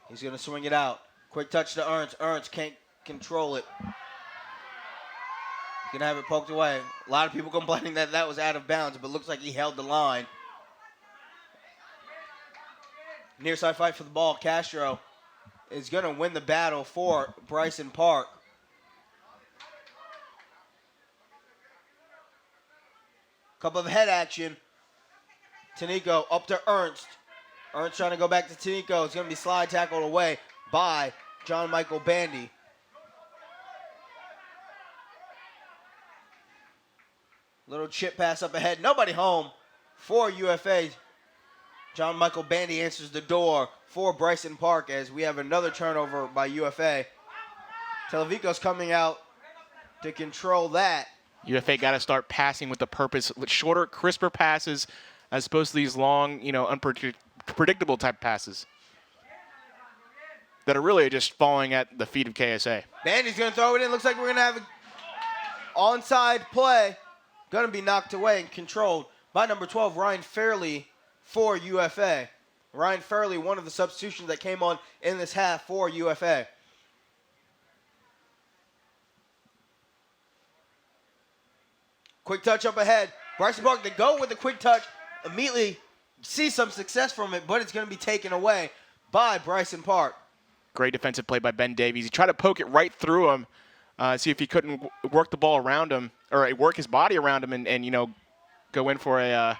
[SPEAKER 1] He's going to swing it out. Quick touch to Ernst. Ernst can't control it. He's going to have it poked away. A lot of people complaining that that was out of bounds, but looks like he held the line. Near side fight for the ball. Castro is going to win the battle for Bryson Park. Couple of head action. Tanico up to Ernst. Ernst trying to go back to Tanico. It's going to be slide tackled away by John Michael Bandy. Little chip pass up ahead. Nobody home for UFA. John Michael Bandy answers the door for Bryson Park as we have another turnover by UFA. Televico's coming out to control that.
[SPEAKER 2] UFA got to start passing with the purpose, with shorter, crisper passes as opposed to these long, unpredictable type passes that are really just falling at the feet of KSA.
[SPEAKER 1] Bandy's going to throw it in. Looks like we're going to have an onside play. Going to be knocked away and controlled by number 12, Ryan Fairley for UFA. Ryan Fairley, one of the substitutions that came on in this half for UFA. Quick touch up ahead. Bryson Park, they go with the quick touch. Immediately see some success from it, but it's going to be taken away by Bryson Park.
[SPEAKER 2] Great defensive play by Ben Davies. He tried to poke it right through him, see if he couldn't work the ball around him, or work his body around him and go in for a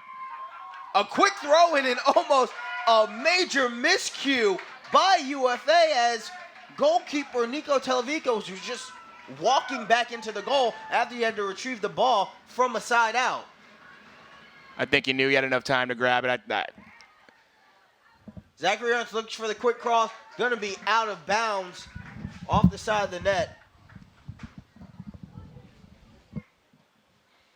[SPEAKER 1] quick throw in and almost a major miscue by UFA as goalkeeper Nico Televico was just walking back into the goal after he had to retrieve the ball from a side out.
[SPEAKER 2] I think he knew he had enough time to grab it.
[SPEAKER 1] Zachary Ernst looks for the quick cross. Going to be out of bounds off the side of the net.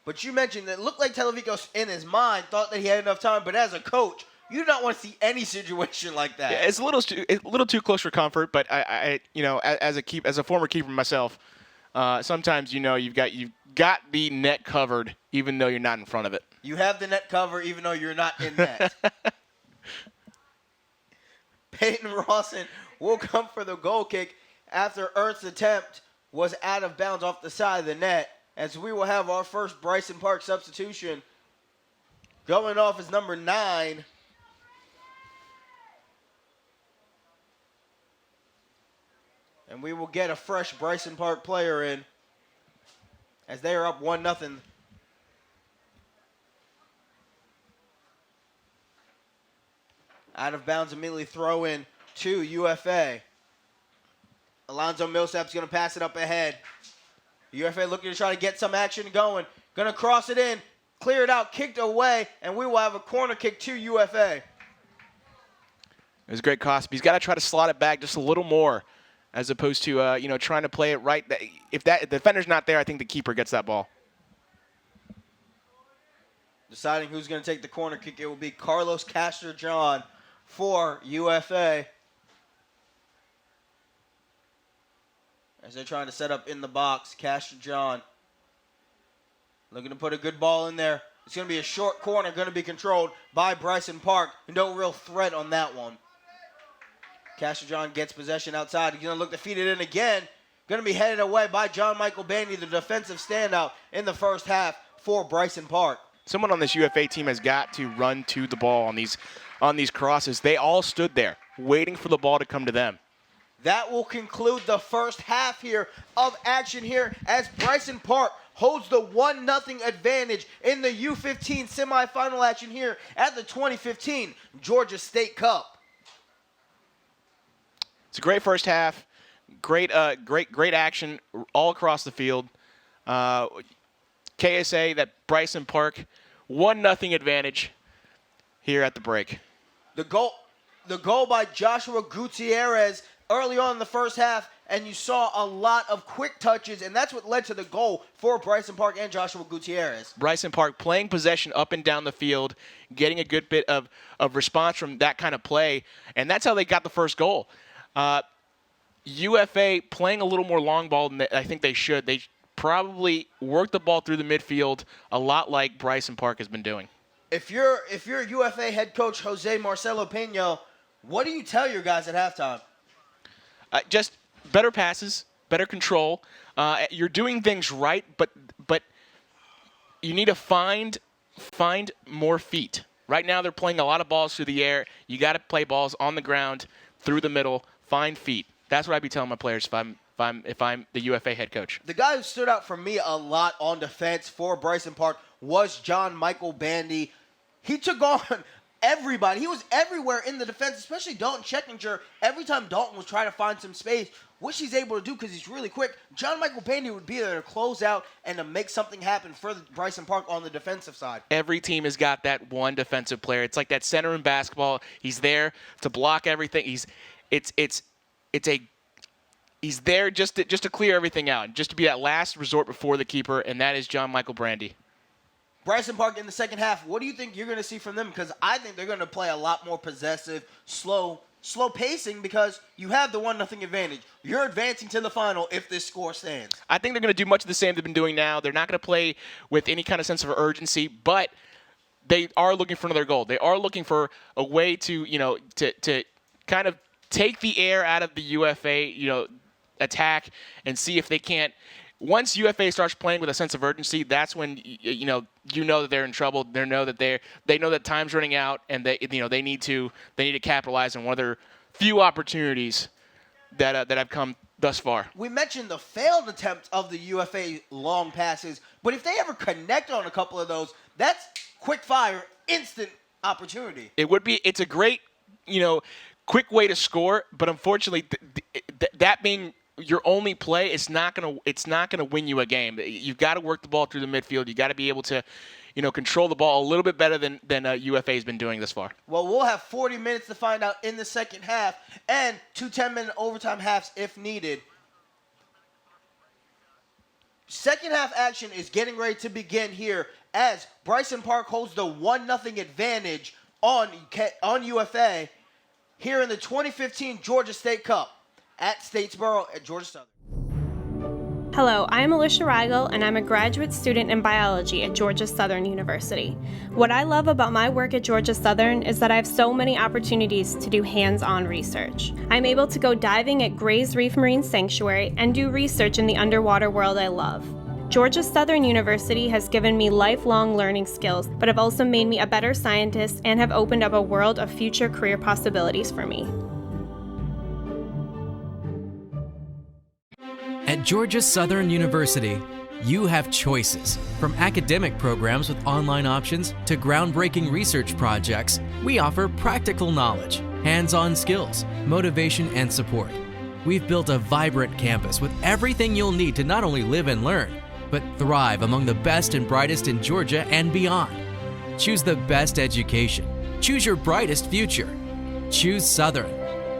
[SPEAKER 1] But you mentioned that it looked like Televico in his mind thought that he had enough time, but as a coach, you do not want to see any situation like that.
[SPEAKER 2] Yeah, it's a little too close for comfort, but I as a former keeper myself, sometimes you've got the net covered even though you're not in front of it.
[SPEAKER 1] You have the net cover even though you're not in net. Peyton Rawson will come for the goal kick after Ernst's attempt was out of bounds off the side of the net, as we will have our first Bryson Park substitution. Going off is number 9. And we will get a fresh Bryson Park player in as they are up 1-0. Out of bounds, immediately throw in to UFA. Alonzo Millsap's going to pass it up ahead. UFA looking to try to get some action going. Going to cross it in, clear it out, kicked away, and we will have a corner kick to UFA.
[SPEAKER 2] It was a great cost, but he's got to try to slot it back just a little more as opposed to, trying to play it right. If the defender's not there, I think the keeper gets that ball.
[SPEAKER 1] Deciding who's going to take the corner kick, it will be Carlos Castro-John for UFA. As they're trying to set up in the box, Castro-John looking to put a good ball in there. It's going to be a short corner, going to be controlled by Bryson Park. No real threat on that one. Castro-John gets possession outside. He's going to look to feed it in again. Going to be headed away by John Michael Bandy, the defensive standout in the first half for Bryson Park.
[SPEAKER 2] Someone on this UFA team has got to run to the ball on these crosses. They all stood there waiting for the ball to come to them.
[SPEAKER 1] That will conclude the first half here of action here as Bryson Park holds the 1-0 advantage in the U15 semifinal action here at the 2015 Georgia State Cup.
[SPEAKER 2] It's a great first half. Great action all across the field. KSA, that Bryson Park 1-0 advantage here at the break. The
[SPEAKER 1] goal by Joshua Gutierrez early on in the first half, and you saw a lot of quick touches, and that's what led to the goal for Bryson Park and Joshua Gutierrez.
[SPEAKER 2] Bryson Park playing possession up and down the field, getting a good bit of response from that kind of play, and that's how they got the first goal. UFA playing a little more long ball than I think they should. They probably worked the ball through the midfield a lot like Bryson Park has been doing.
[SPEAKER 1] If you're UFA head coach Jose Marcelo Pena, what do you tell your guys at halftime?
[SPEAKER 2] Just better passes, better control. You're doing things right, but you need to find more feet. Right now, they're playing a lot of balls through the air. You got to play balls on the ground, through the middle, find feet. That's what I'd be telling my players if I'm the UFA head coach.
[SPEAKER 1] The guy who stood out for me a lot on defense for Bryson Park was John Michael Bandy. He took on everybody. He was everywhere in the defense, especially Dalton Scheckinger. Every time Dalton was trying to find some space, which he's able to do because he's really quick, John Michael Bandy would be there to close out and to make something happen for Bryson Park on the defensive side.
[SPEAKER 2] Every team has got that one defensive player. It's like that center in basketball. He's there to block everything. He's there just to clear everything out, just to be that last resort before the keeper, and that is John Michael Bandy.
[SPEAKER 1] Bryson Park in the second half, what do you think you're going to see from them? Because I think they're going to play a lot more possessive, slow pacing because you have the 1-0 advantage. You're advancing to the final if this score stands.
[SPEAKER 2] I think they're going to do much of the same they've been doing now. They're not going to play with any kind of sense of urgency, but they are looking for another goal. They are looking for a way to kind of take the air out of the UFA, attack and see if they can't. Once UFA starts playing with a sense of urgency, that's when you know that they're in trouble. They know that time's running out, and they need to capitalize on one of their few opportunities that have come thus far.
[SPEAKER 1] We mentioned the failed attempt of the UFA long passes, but if they ever connect on a couple of those, that's quick fire, instant opportunity.
[SPEAKER 2] It's a great, quick way to score, but unfortunately, that being your only play, it's not gonna win you a game. You've got to work the ball through the midfield. You got to be able to, control the ball a little bit better than UFA has been doing this far.
[SPEAKER 1] Well, we'll have 40 minutes to find out in the second half, and 2 10-minute overtime halves if needed. Second half action is getting ready to begin here as Bryson Park holds the 1-0 advantage on UFA here in the 2015 Georgia State Cup at Statesboro at Georgia Southern.
[SPEAKER 4] Hello, I'm Alicia Rigel, and I'm a graduate student in biology at Georgia Southern University. What I love about my work at Georgia Southern is that I have so many opportunities to do hands-on research. I'm able to go diving at Gray's Reef Marine Sanctuary and do research in the underwater world I love. Georgia Southern University has given me lifelong learning skills, but have also made me a better scientist and have opened up a world of future career possibilities for me.
[SPEAKER 5] At Georgia Southern University, you have choices. From academic programs with online options to groundbreaking research projects, we offer practical knowledge, hands-on skills, motivation, and support. We've built a vibrant campus with everything you'll need to not only live and learn, but thrive among the best and brightest in Georgia and beyond. Choose the best education. Choose your brightest future. Choose Southern.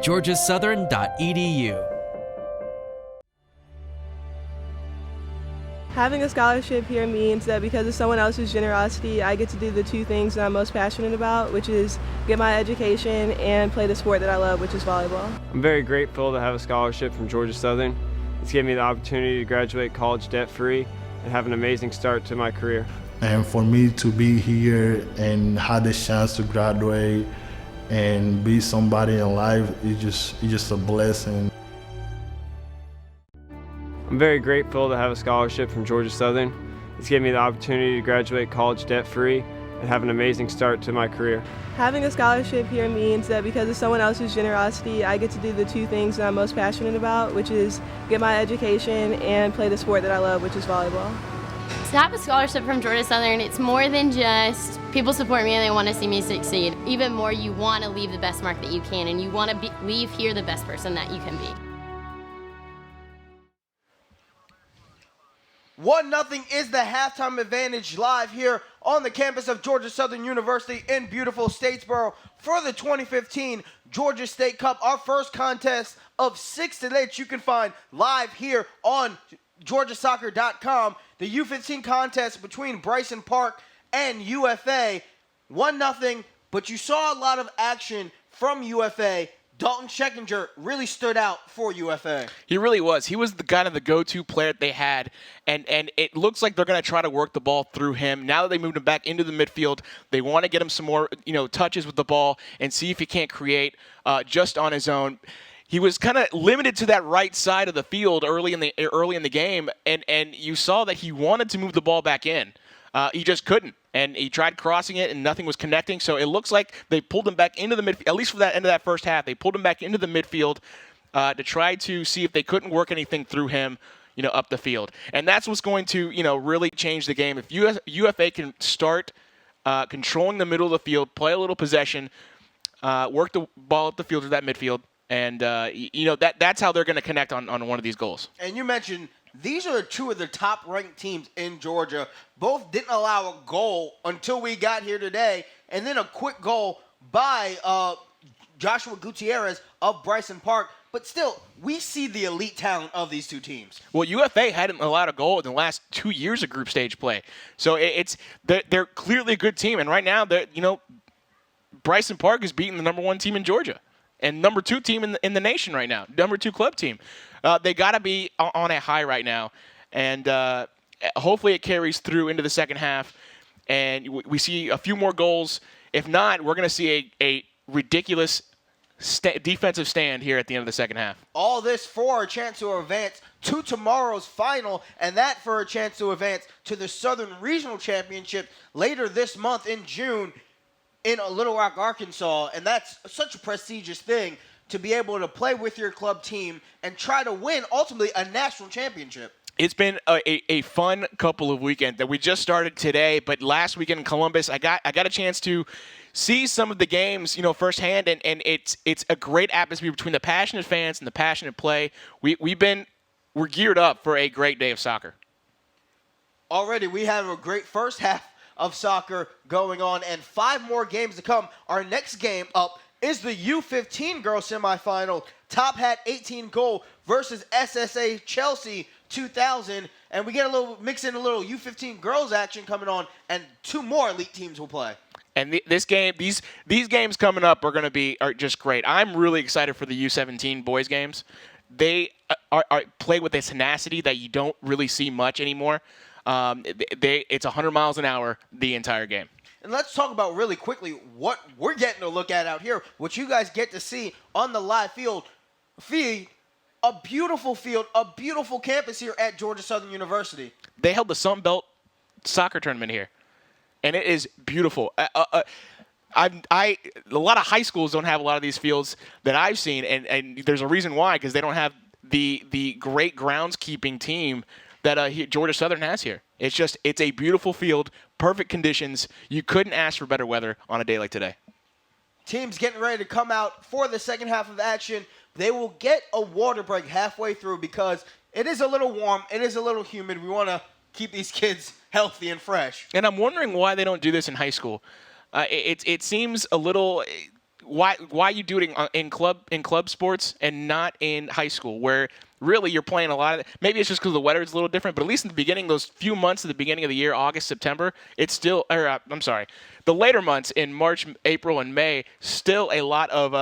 [SPEAKER 5] georgiasouthern.edu.
[SPEAKER 6] Having a scholarship here means that because of someone else's generosity, I get to do the 2 things that I'm most passionate about, which is get my education and play the sport that I love, which is volleyball.
[SPEAKER 7] I'm very grateful to have a scholarship from Georgia Southern. It's given me the opportunity to graduate college debt-free and have an amazing start to my career.
[SPEAKER 8] And for me to be here and have the chance to graduate and be somebody in life, it's just a blessing.
[SPEAKER 7] I'm very grateful to have a scholarship from Georgia Southern. It's given me the opportunity to graduate college debt-free and have an amazing start to my career.
[SPEAKER 6] Having a scholarship here means that because of someone else's generosity, I get to do the 2 things that I'm most passionate about, which is get my education and play the sport that I love, which is volleyball.
[SPEAKER 9] To have a scholarship from Georgia Southern, it's more than just people support me and they want to see me succeed. Even more, you want to leave the best mark that you can, and you want to leave here the best person that you can be.
[SPEAKER 1] 1-0 is the halftime advantage live here on the campus of Georgia Southern University in beautiful Statesboro for the 2015 Georgia State Cup, our first contest of 6 today that you can find live here on GeorgiaSoccer.com. The U15 contest between Bryson Park and UFA, 1-0, but you saw a lot of action from UFA Dalton Scheckinger really stood out for UFA.
[SPEAKER 2] He really was. He was the kind of the go-to player that they had, and it looks like they're going to try to work the ball through him. Now that they moved him back into the midfield, they want to get him some more, touches with the ball and see if he can't create just on his own. He was kind of limited to that right side of the field early in the game, and you saw that he wanted to move the ball back in. He just couldn't. And he tried crossing it, and nothing was connecting. So it looks like they pulled him back into the midfield, at least for that end of that first half. They pulled him back into the midfield to try to see if they couldn't work anything through him, up the field. And that's what's going to, really change the game. If UFA can start controlling the middle of the field, play a little possession, work the ball up the field to that midfield, and, that's how they're going to connect on one of these goals.
[SPEAKER 1] And you mentioned these are two of the top-ranked teams in Georgia. Both didn't allow a goal until we got here today, and then a quick goal by Joshua Gutierrez of Bryson Park. But still, we see the elite talent of these two teams.
[SPEAKER 2] Well, UFA hadn't allowed a goal in the last 2 years of group stage play, so they're clearly a good team. And right now, Bryson Park is beating the number 1 team in Georgia and number 2 team in the nation right now, number 2 club team. They got to be on a high right now, and hopefully it carries through into the second half, and we see a few more goals. If not, we're going to see a ridiculous defensive stand here at the end of the second half.
[SPEAKER 1] All this for a chance to advance to tomorrow's final, and that for a chance to advance to the Southern Regional Championship later this month in June in Little Rock, Arkansas. And that's such a prestigious thing, to be able to play with your club team and try to win, ultimately, a national championship. It's
[SPEAKER 2] been a fun couple of weekends that we just started today, but last weekend in Columbus, I got a chance to see some of the games, firsthand, and it's a great atmosphere between the passionate fans and the passionate play. We're geared up for a great day of soccer.
[SPEAKER 1] Already, we have a great first half of soccer going on, and 5 more games to come. Our next game up is the U15 girls semifinal. Top Hat 18 goal versus SSA Chelsea 2000. And we get mix in a little U15 girls action coming on, and 2 more elite teams will play.
[SPEAKER 2] And these games coming up are just great. I'm really excited for the U17 boys games. They are play with a tenacity that you don't really see much anymore. It's 100 miles an hour the entire game.
[SPEAKER 1] And let's talk about really quickly what we're getting to look at out here, what you guys get to see on the live feed. A beautiful field, a beautiful campus here at Georgia Southern University.
[SPEAKER 2] They held the Sun Belt soccer tournament here, and it is beautiful. A lot of high schools don't have a lot of these fields that I've seen, and there's a reason why, because they don't have the great groundskeeping team that Georgia Southern has here. It's a beautiful field, perfect conditions. You couldn't ask for better weather on a day like today.
[SPEAKER 1] Teams getting ready to come out for the second half of action. They will get a water break halfway through because it is a little warm, it is a little humid. We want to keep these kids healthy and fresh.
[SPEAKER 2] And I'm wondering why they don't do this in high school. It seems a little why you do it in club sports and not in high school, where really you're playing a lot of – maybe it's just because the weather is a little different, but at least in the beginning, those few months at the beginning of the year, August, September, it's still – the later months in March, April, and May, still a lot of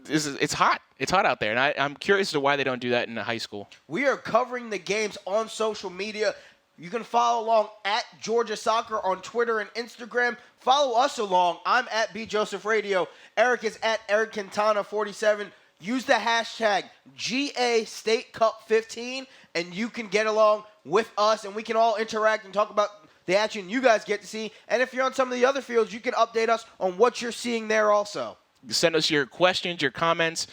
[SPEAKER 2] it's hot. It's hot out there, and I'm curious as to why they don't do that in high school.
[SPEAKER 1] We are covering the games on social media. You can follow along at Georgia Soccer on Twitter and Instagram. Follow us along. I'm at B Joseph Radio. Eric is at Eric Quintana 47. Use the hashtag GA State Cup 15, and you can get along with us, and we can all interact and talk about the action you guys get to see. And if you're on some of the other fields, you can update us on what you're seeing there also.
[SPEAKER 2] Send us your questions, your comments,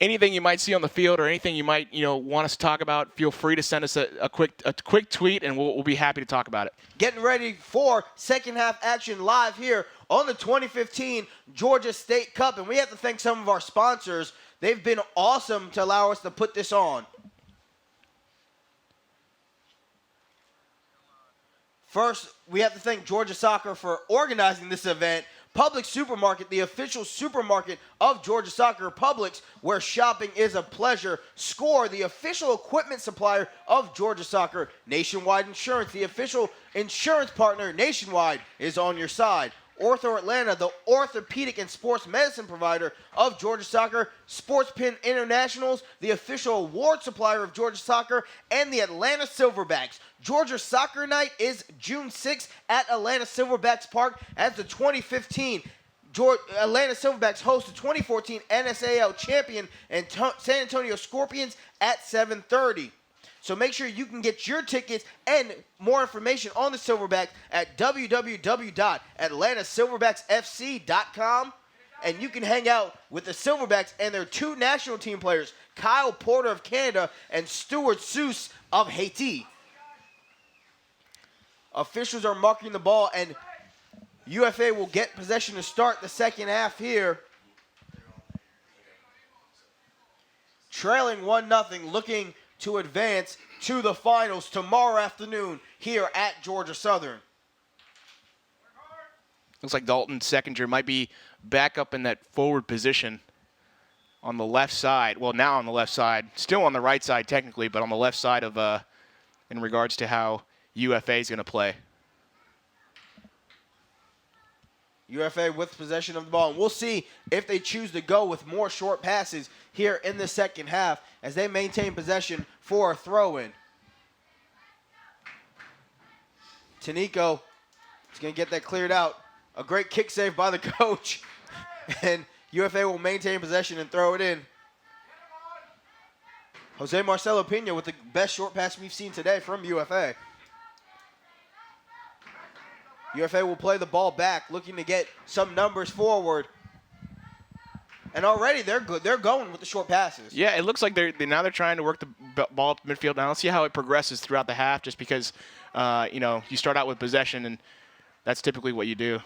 [SPEAKER 2] anything you might see on the field or anything you might want us to talk about. Feel free to send us a quick tweet, and we'll be happy to talk about it.
[SPEAKER 1] Getting ready for second half action live here on the 2015 Georgia State Cup, and we have to thank some of our sponsors. They've been awesome to allow us to put this on. First, we have to thank Georgia Soccer for organizing this event. Publix Supermarket, the official supermarket of Georgia Soccer. Publix, where shopping is a pleasure. Score, the official equipment supplier of Georgia Soccer. Nationwide Insurance, the official insurance partner. Nationwide is on your side. Ortho Atlanta, the orthopedic and sports medicine provider of Georgia Soccer, Sports Pin Internationals, the official award supplier of Georgia Soccer, and the Atlanta Silverbacks. Georgia Soccer Night is June 6th at Atlanta Silverbacks Park as the 2015 Atlanta Silverbacks host the 2014 NSAL champion and San Antonio Scorpions at 7:30. So make sure you can get your tickets and more information on the Silverbacks at www.atlantasilverbacksfc.com. And you can hang out with the Silverbacks and their 2 national team players, Kyle Porter of Canada and Stuart Seuss of Haiti. Officials are marking the ball, and UFA will get possession to start the second half here. Trailing 1-0, looking to advance to the finals tomorrow afternoon here at Georgia Southern.
[SPEAKER 2] Looks like Dalton Seckinger might be back up in that forward position on the left side. Well, now on the left side. Still on the right side technically, but on the left side of in regards to how UFA is going to play.
[SPEAKER 1] UFA with possession of the ball. And we'll see if they choose to go with more short passes here in the second half as they maintain possession for a throw-in. Tanico is going to get that cleared out. A great kick save by the coach. And UFA will maintain possession and throw it in. Jose Marcelo Pena with the best short pass we've seen today from UFA. UFA will play the ball back, looking to get some numbers forward. And already they're good. They're going with the short passes.
[SPEAKER 2] Yeah, it looks like they're trying to work the ball up midfield. Now let's see how it progresses throughout the half, just because you start out with possession, and that's typically what you do.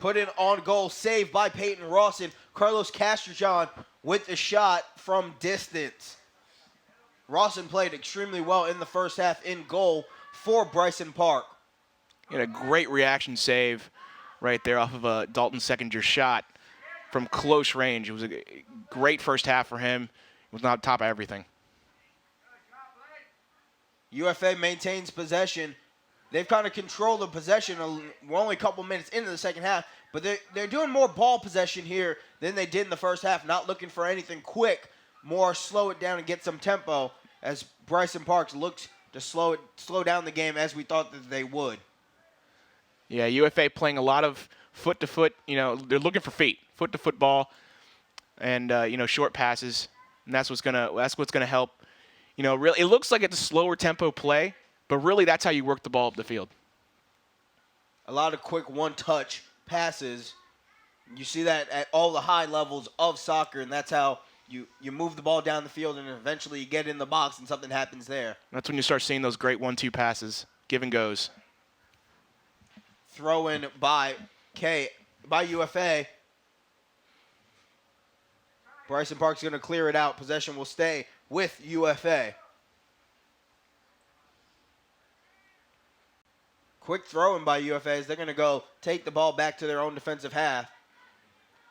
[SPEAKER 1] Put in on goal, saved by Peyton Rawson. Carlos Castrojohn with the shot from distance. Rawson played extremely well in the first half in goal for Bryson Park.
[SPEAKER 2] He had a great reaction save right there off of a Dalton Seckinger shot from close range. It was a great first half for him. It was not top of everything.
[SPEAKER 1] UFA maintains possession. They've kind of controlled the possession. We're only a couple minutes into the second half, but they're doing more ball possession here than they did in the first half, not looking for anything quick, more slow it down and get some tempo as Bryson Parks looks to slow down the game as we thought that they would.
[SPEAKER 2] Yeah, UFA playing a lot of foot-to-foot. They're looking for feet, foot-to-foot ball, and short passes, and that's what's gonna help. Really, it looks like it's a slower tempo play, but really that's how you work the ball up the field.
[SPEAKER 1] A lot of quick one-touch passes. You see that at all the high levels of soccer, and that's how you move the ball down the field, and eventually you get in the box and something happens there.
[SPEAKER 2] That's when you start seeing those great 1-2 passes, give and goes.
[SPEAKER 1] Throw in by UFA. Bryson Park's going to clear it out. Possession will stay with UFA. Quick throw in by UFA as they're going to go take the ball back to their own defensive half.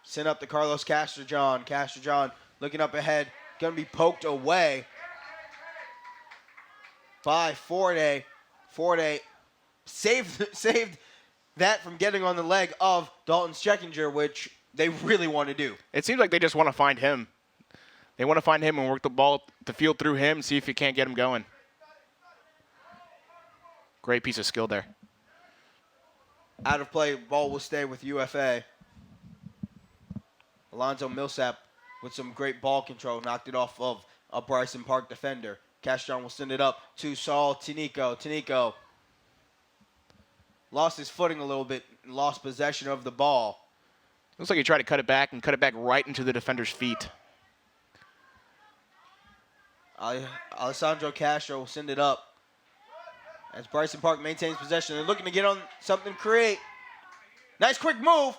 [SPEAKER 1] Send up to Carlos Castrojohn. Castrojohn looking up ahead. Going to be poked away by Forte. Forte saved that from getting on the leg of Dalton Seckinger, which they really want to do.
[SPEAKER 2] It seems like they just want to find him. They want to find him and work the ball to field through him, see if you can't get him going. Great piece of skill there.
[SPEAKER 1] Out of play, ball will stay with UFA. Alonzo Millsap with some great ball control, knocked it off of a Bryson Park defender. Castron will send it up to Saul Tanico. Tanico lost his footing a little bit, lost possession of the ball.
[SPEAKER 2] Looks like he tried to cut it back right into the defender's feet.
[SPEAKER 1] Alessandro Castro will send it up as Bryson Park maintains possession. They're looking to get on something, create. Nice quick move.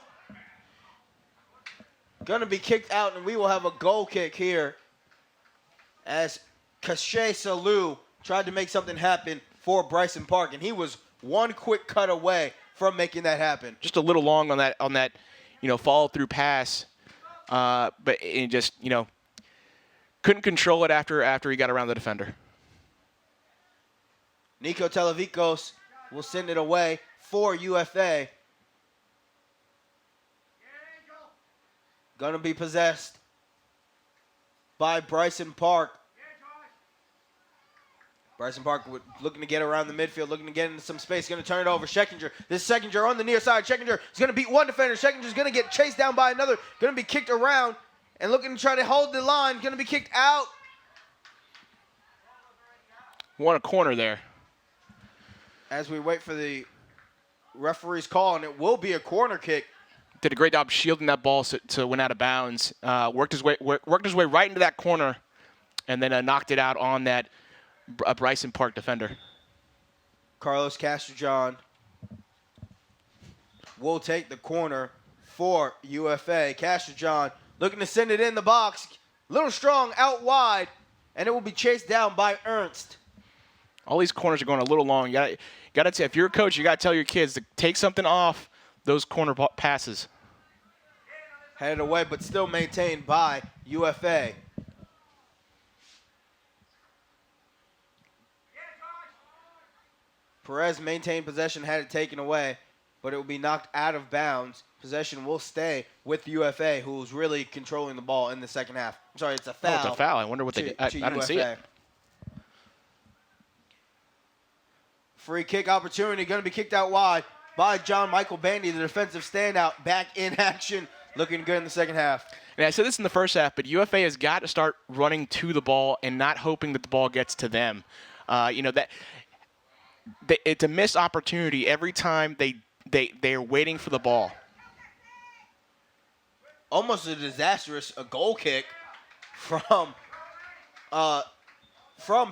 [SPEAKER 1] Going to be kicked out, and we will have a goal kick here as Cache Salou tried to make something happen for Bryson Park, and he was one quick cut away from making that happen.
[SPEAKER 2] Just a little long on that follow-through pass, but it just, couldn't control it after he got around the defender.
[SPEAKER 1] Nico Televikos will send it away for UFA. Going to be possessed by Bryson Park. Bryson Park looking to get around the midfield, looking to get into some space. Going to turn it over. Schekinger. This is Schekinger on the near side. Schekinger is going to beat one defender. Schekinger is going to get chased down by another. Going to be kicked around and looking to try to hold the line. Going to be kicked out.
[SPEAKER 2] Want a corner there.
[SPEAKER 1] As we wait for the referee's call, and it will be a corner kick.
[SPEAKER 2] Did a great job shielding that ball to went out of bounds. Worked his way right into that corner, and then knocked it out on that Bryson Park defender.
[SPEAKER 1] Carlos Castrillon will take the corner for UFA. Castrillon looking to send it in the box. A little strong out wide, and it will be chased down by Ernst.
[SPEAKER 2] All these corners are going a little long. You gotta if you're a coach, you gotta tell your kids to take something off those corner passes.
[SPEAKER 1] Headed away, but still maintained by UFA. Perez maintained possession, had it taken away, but it will be knocked out of bounds. Possession will stay with UFA, who's really controlling the ball in the second half. I'm sorry, it's a foul.
[SPEAKER 2] Oh, it's a foul. I wonder what they did. I didn't see it.
[SPEAKER 1] Free kick opportunity, going to be kicked out wide by John Michael Bandy, the defensive standout, back in action, looking good in the second half.
[SPEAKER 2] And I said this in the first half, but UFA has got to start running to the ball and not hoping that the ball gets to them. It's a missed opportunity every time they're waiting for the ball.
[SPEAKER 1] Almost a disastrous goal kick from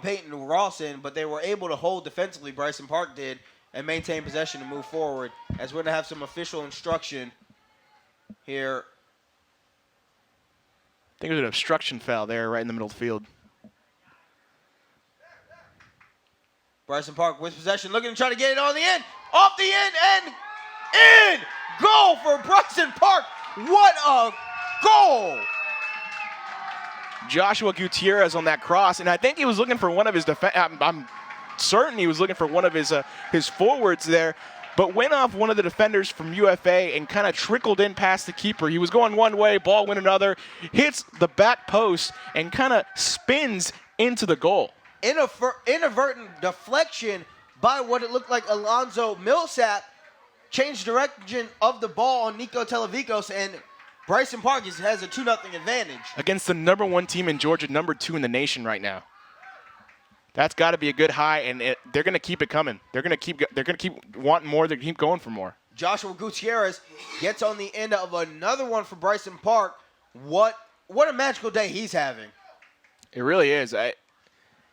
[SPEAKER 1] Peyton Rawson, but they were able to hold defensively, Bryson Park did, and maintain possession to move forward, as we're going to have some official instruction here.
[SPEAKER 2] I think it was an obstruction foul there right in the middle of the field.
[SPEAKER 1] Bryson Park with possession, looking to try to get it on the end, off the end, and in! Goal for Bryson Park! What a goal!
[SPEAKER 2] Joshua Gutierrez on that cross, and I think he was looking for one of his I'm certain he was looking for one of his forwards there, but went off one of the defenders from UFA and kind of trickled in past the keeper. He was going one way, ball went another, hits the back post, and kind of spins into the goal.
[SPEAKER 1] Inadvertent deflection by what it looked like Alonzo Millsap, changed direction of the ball on Nico Televikos, and Bryson Park has a 2-0 advantage.
[SPEAKER 2] Against the #1 team in Georgia, #2 in the nation right now. That's got to be a good high, and they're going to keep it coming. They're going to keep wanting more. They're going to keep going for more.
[SPEAKER 1] Joshua Gutierrez gets on the end of another one for Bryson Park. What a magical day he's having.
[SPEAKER 2] It really is.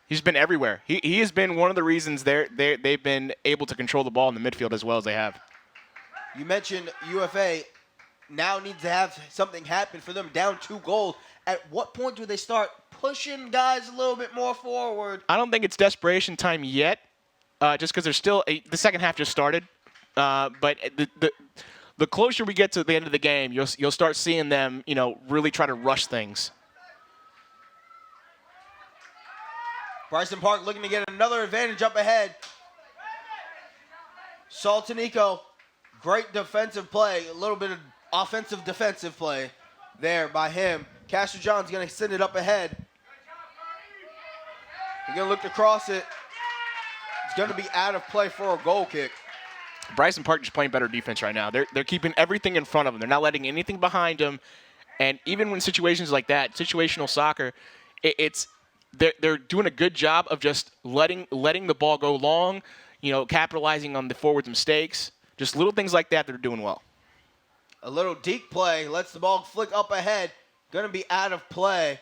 [SPEAKER 2] He's been everywhere. He has been one of the reasons they've been able to control the ball in the midfield as well as they have.
[SPEAKER 1] You mentioned UFA now needs to have something happen for them, down 2 goals. At what point do they start pushing guys a little bit more forward?
[SPEAKER 2] I don't think it's desperation time yet, just because there's still the second half just started. But the closer we get to the end of the game, you'll start seeing them, really try to rush things.
[SPEAKER 1] Bryson Park looking to get another advantage up ahead. Saltanico, great defensive play, a little bit of offensive defensive play there by him. Castrillon's going to send it up ahead. He's going to look to cross it. It's going to be out of play for a goal kick.
[SPEAKER 2] Bryson Park just playing better defense right now. They're keeping everything in front of them. They're not letting anything behind them. And even when situations like that, situational soccer, they're doing a good job of just letting the ball go long, capitalizing on the forward's mistakes. Just little things like that, they're doing well.
[SPEAKER 1] A little deep play, lets the ball flick up ahead. Going to be out of play.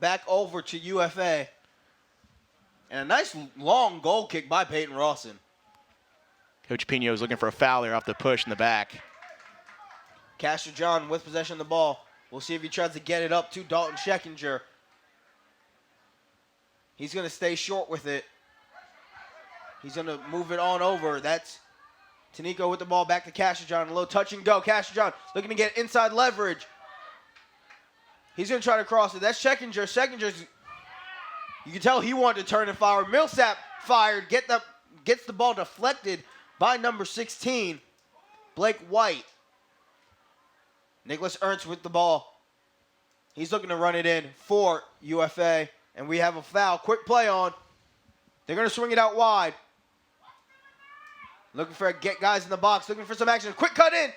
[SPEAKER 1] Back over to UFA. And a nice long goal kick by Peyton Rawson.
[SPEAKER 2] Coach Pino is looking for a foul there off the push in the back.
[SPEAKER 1] Castrillon with possession of the ball. We'll see if he tries to get it up to Dalton Schekinger. He's going to stay short with it. He's going to move it on over. That's Tanico with the ball back to Castrillon. A little touch and go. Castrillon looking to get inside leverage. He's going to try to cross it. That's Schekinger. Schekinger's, you can tell he wanted to turn and fire. Millsap fired. Gets the ball deflected by number 16, Blake White. Nicholas Ernst with the ball. He's looking to run it in for UFA. And we have a foul. Quick play on. They're going to swing it out wide. Looking for get guys in the box. Looking for some action. Quick cut in.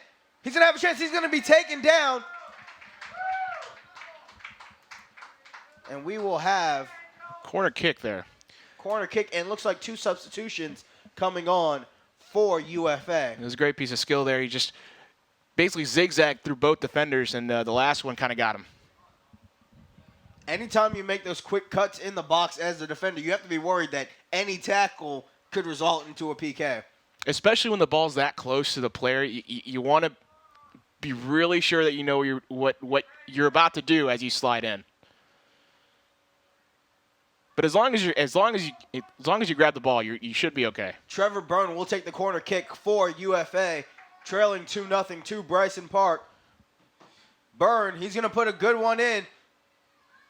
[SPEAKER 1] He's going to have a chance. He's going to be taken down. And we will have
[SPEAKER 2] Corner kick there.
[SPEAKER 1] corner kick. And looks like 2 substitutions coming on for UFA.
[SPEAKER 2] It was a great piece of skill there. He just basically zigzagged through both defenders, and the last one kind of got him.
[SPEAKER 1] Anytime you make those quick cuts in the box as a defender, you have to be worried that any tackle could result into a PK.
[SPEAKER 2] Especially when the ball's that close to the player, you want to be really sure that you know what you're about to do as you slide in. But as long as you grab the ball, you should be okay.
[SPEAKER 1] Trevor Byrne will take the corner kick for UFA, trailing 2-0 to Bryson Park. Byrne, he's going to put a good one in.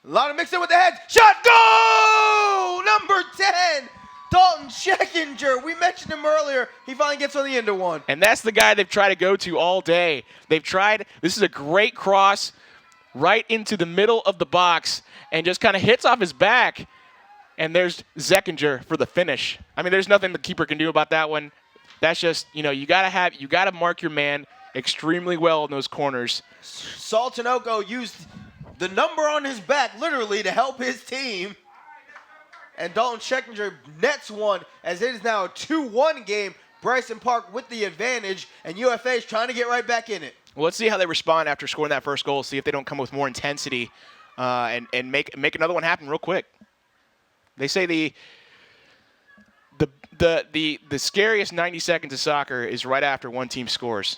[SPEAKER 1] A lot of mixing with the head. Shot, go! Number 10, Dalton Scheckinger. We mentioned him earlier. He finally gets on the end of one.
[SPEAKER 2] And that's the guy they've tried to go to all day. They've tried. This is a great cross right into the middle of the box and just kind of hits off his back. And there's Scheckinger for the finish. I mean, there's nothing the keeper can do about that one. That's just, you got to mark your man extremely well in those corners.
[SPEAKER 1] Saul Tinoco used the number on his back, literally, to help his team. And Dalton Scheckinger nets one as it is now a 2-1 game. Bryson Park with the advantage, and UFA is trying to get right back in it.
[SPEAKER 2] Well, let's see how they respond after scoring that first goal, see if they don't come with more intensity and make another one happen real quick. They say the scariest 90 seconds of soccer is right after one team scores.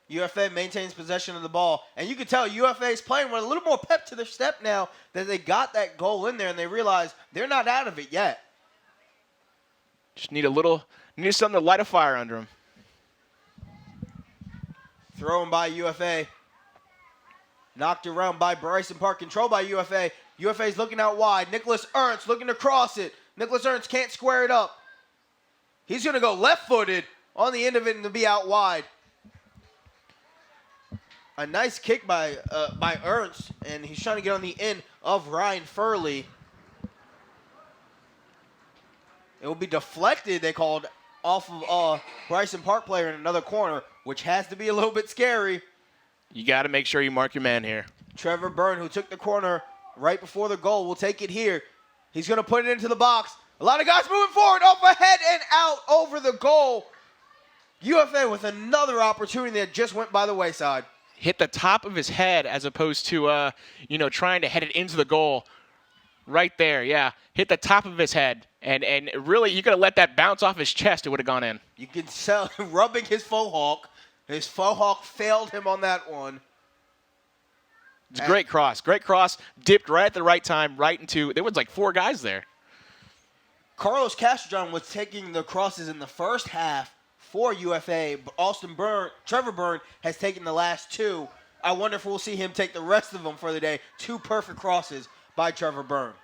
[SPEAKER 1] UFA maintains possession of the ball. And you can tell UFA is playing with a little more pep to their step now that they got that goal in there and they realize they're not out of it yet.
[SPEAKER 2] Just need something to light a fire under them.
[SPEAKER 1] Thrown by UFA. Knocked around by Bryson Park. Controlled by UFA. UFA's looking out wide. Nicholas Ernst looking to cross it. Nicholas Ernst can't square it up. He's going to go left-footed on the end of it and to be out wide. A nice kick by Ernst, and he's trying to get on the end of Ryan Furley. It will be deflected, they called, off of Bryson Park player in another corner, which has to be a little bit scary.
[SPEAKER 2] You got to make sure you mark your man here.
[SPEAKER 1] Trevor Byrne, who took the corner right before the goal, will take it here. He's going to put it into the box. A lot of guys moving forward, off ahead and out over the goal. UFA with another opportunity that just went by the wayside.
[SPEAKER 2] Hit the top of his head as opposed to, trying to head it into the goal. Right there, yeah. Hit the top of his head. And really, you could have let that bounce off his chest. It would have gone in.
[SPEAKER 1] You can tell rubbing his faux hawk. His faux hawk failed him on that one.
[SPEAKER 2] It's a great cross. Great cross. Dipped right at the right time, right into – there was like 4 guys there.
[SPEAKER 1] Carlos Castrojohn was taking the crosses in the first half for UFA, but Trevor Byrne has taken the last 2. I wonder if we'll see him take the rest of them for the day. 2 perfect crosses by Trevor Byrne.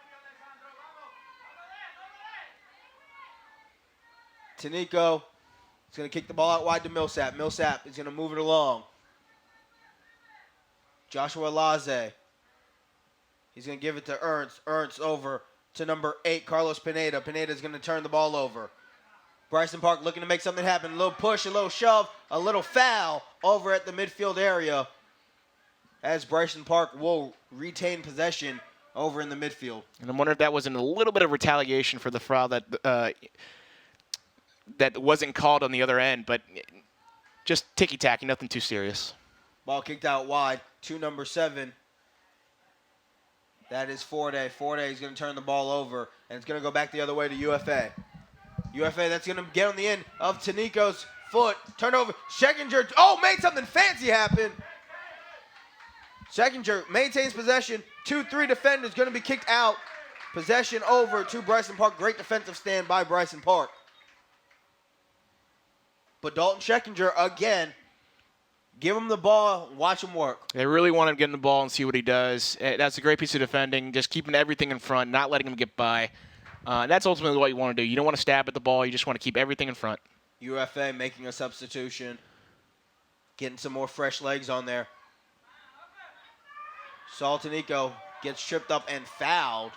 [SPEAKER 1] Tanico is going to kick the ball out wide to Millsap. Millsap is going to move it along. Joshua Laze. He's going to give it to Ernst. Ernst over to number 8, Carlos Pineda. Pineda is going to turn the ball over. Bryson Park looking to make something happen. A little push, a little shove, a little foul over at the midfield area as Bryson Park will retain possession over in the midfield.
[SPEAKER 2] And I'm wondering if that wasn't a little bit of retaliation for the foul that wasn't called on the other end, but just ticky-tacky, nothing too serious.
[SPEAKER 1] Ball kicked out wide to number 7. That is Forte. Forte is going to turn the ball over, and it's going to go back the other way to UFA. UFA, that's going to get on the end of Tanico's foot. Turn over. Scheckinger. Oh, made something fancy happen. Scheckinger maintains possession. 2-3 defenders going to be kicked out. Possession over to Bryson Park. Great defensive stand by Bryson Park. But Dalton Scheckinger, again, give him the ball, watch him work.
[SPEAKER 2] They really want him to get in the ball and see what he does. That's a great piece of defending, just keeping everything in front, not letting him get by. That's ultimately what you want to do. You don't want to stab at the ball. You just want to keep everything in front.
[SPEAKER 1] UFA making a substitution. Getting some more fresh legs on there. Saltanico gets tripped up and fouled.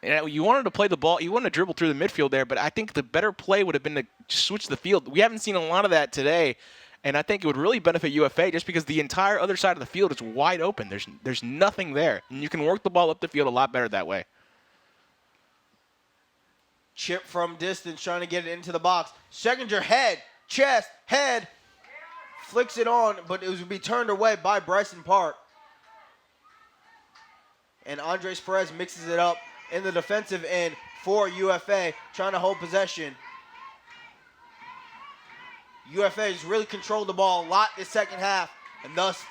[SPEAKER 2] And you wanted to play the ball. You wanted to dribble through the midfield there, but I think the better play would have been to switch the field. We haven't seen a lot of that today, and I think it would really benefit UFA just because the entire other side of the field is wide open. There's nothing there, and you can work the ball up the field a lot better that way.
[SPEAKER 1] Chip from distance, trying to get it into the box. Seconder head, chest, head. Flicks it on, but it would be turned away by Bryson Park. And Andres Perez mixes it up in the defensive end for UFA, trying to hold possession. UFA has really controlled the ball a lot this second half, and thus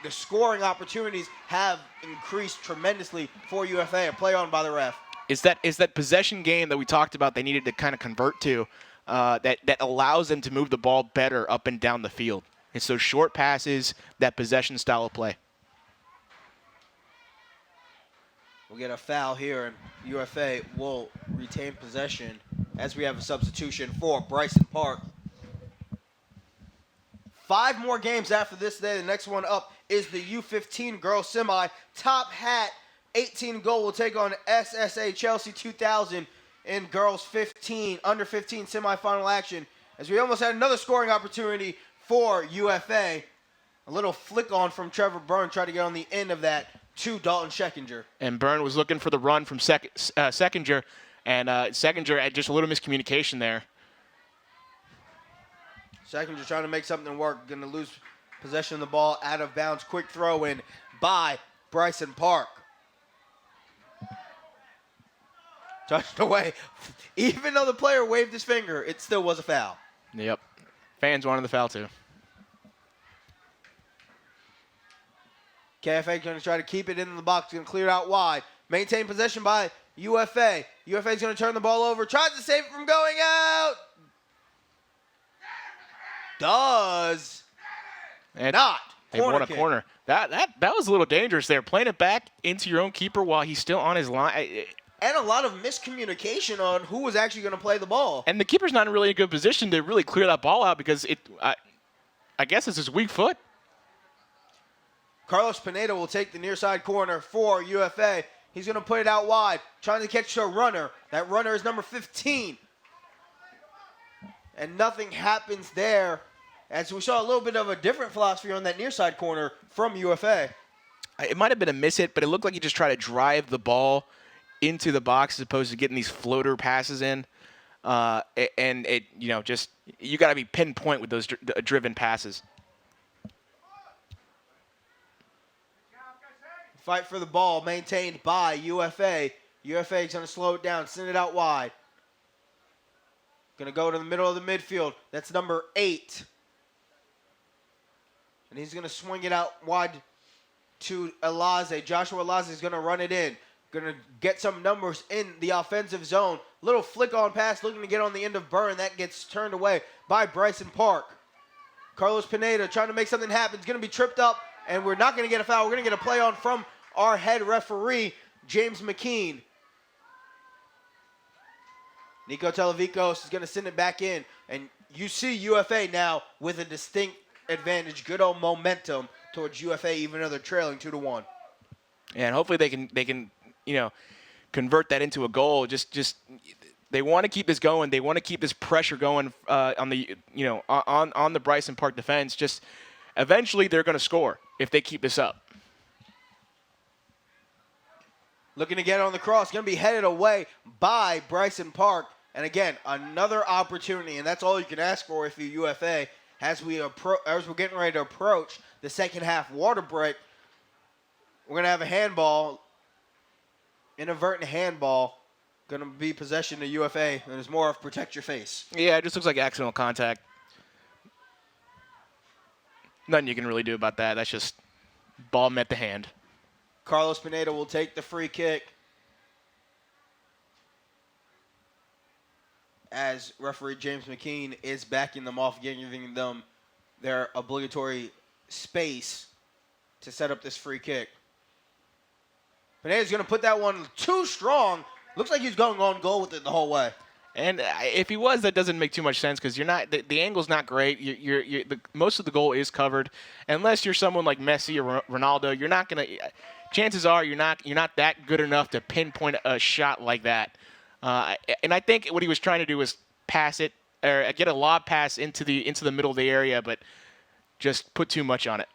[SPEAKER 1] the scoring opportunities have increased tremendously for UFA. A play on by the ref.
[SPEAKER 2] Is that possession game that we talked about they needed to kind of convert to that allows them to move the ball better up and down the field. It's those short passes, that possession style of play.
[SPEAKER 1] We'll get a foul here, and UFA will retain possession as we have a substitution for Bryson Park. 5 more games after this today. The next one up is the U15 girls semi. Top Hat 18 goal will take on SSA Chelsea 2000 in girls 15 under 15 semifinal action. As we almost had another scoring opportunity for UFA. A little flick on from Trevor Byrne, tried to get on the end of that to Dalton Scheckinger.
[SPEAKER 2] And Byrne was looking for the run from Seckinger, and Seckinger had just a little miscommunication there.
[SPEAKER 1] Seckinger trying to make something work. Going to lose possession of the ball out of bounds. Quick throw in by Bryson Park. Touched away. Even though the player waved his finger, it still was a foul.
[SPEAKER 2] Yep. Fans wanted the foul too.
[SPEAKER 1] KFA going to try to keep it in the box. Going to clear it out wide. Maintain possession by UFA. UFA is going to turn the ball over. Tries to save it from going out. Does
[SPEAKER 2] And
[SPEAKER 1] not.
[SPEAKER 2] They won a
[SPEAKER 1] kick.
[SPEAKER 2] corner. That was a little dangerous there. Playing it back into your own keeper while he's still on his line.
[SPEAKER 1] And a lot of miscommunication on who was actually going to play the ball.
[SPEAKER 2] And the keeper's not in really a good position to really clear that ball out because I guess it's his weak foot.
[SPEAKER 1] Carlos Pineda will take the near side corner for UFA. He's going to put it out wide, trying to catch a runner. That runner is number 15. And nothing happens there, as we saw a little bit of a different philosophy on that near side corner from UFA.
[SPEAKER 2] It might have been a miss hit, but it looked like he just tried to drive the ball into the box as opposed to getting these floater passes in. And it, just you got to be pinpoint with those driven passes.
[SPEAKER 1] Fight for the ball maintained by UFA. UFA is going to slow it down, send it out wide. Going to go to the middle of the midfield. That's number 8. And he's going to swing it out wide to Alaze. Joshua Alaze is going to run it in. Going to get some numbers in the offensive zone. Little flick on pass, looking to get on the end of Byrne. That gets turned away by Bryson Park. Carlos Pineda trying to make something happen. He's going to be tripped up, and we're not going to get a foul. We're going to get a play on from our head referee, James McKean. Nico Televikos is going to send it back in, and you see UFA now with a distinct advantage. Good old momentum towards UFA, even though they're trailing 2-1.
[SPEAKER 2] And hopefully they can convert that into a goal. Just they want to keep this going. They want to keep this pressure going on the Bryson Park defense. Just eventually they're going to score if they keep this up.
[SPEAKER 1] Looking to get on the cross, going to be headed away by Bryson Park. And again, another opportunity, and that's all you can ask for if you're UFA. As we're getting ready to approach the second half water break, we're going to have a handball, inadvertent handball, going to be possession to UFA, and there's more of protect your face.
[SPEAKER 2] Yeah, it just looks like accidental contact. Nothing you can really do about that. That's just ball met the hand.
[SPEAKER 1] Carlos Pineda will take the free kick as referee James McKean is backing them off, giving them their obligatory space to set up this free kick. Pineda's going to put that one too strong. Looks like he's going on goal with it the whole way.
[SPEAKER 2] And if he was, that doesn't make too much sense because you're not the angle's not great. Most of the goal is covered, unless you're someone like Messi or Ronaldo. You're not gonna. Chances are you're not that good enough to pinpoint a shot like that. And I think what he was trying to do was pass it or get a lob pass into the middle of the area, but just put too much on it.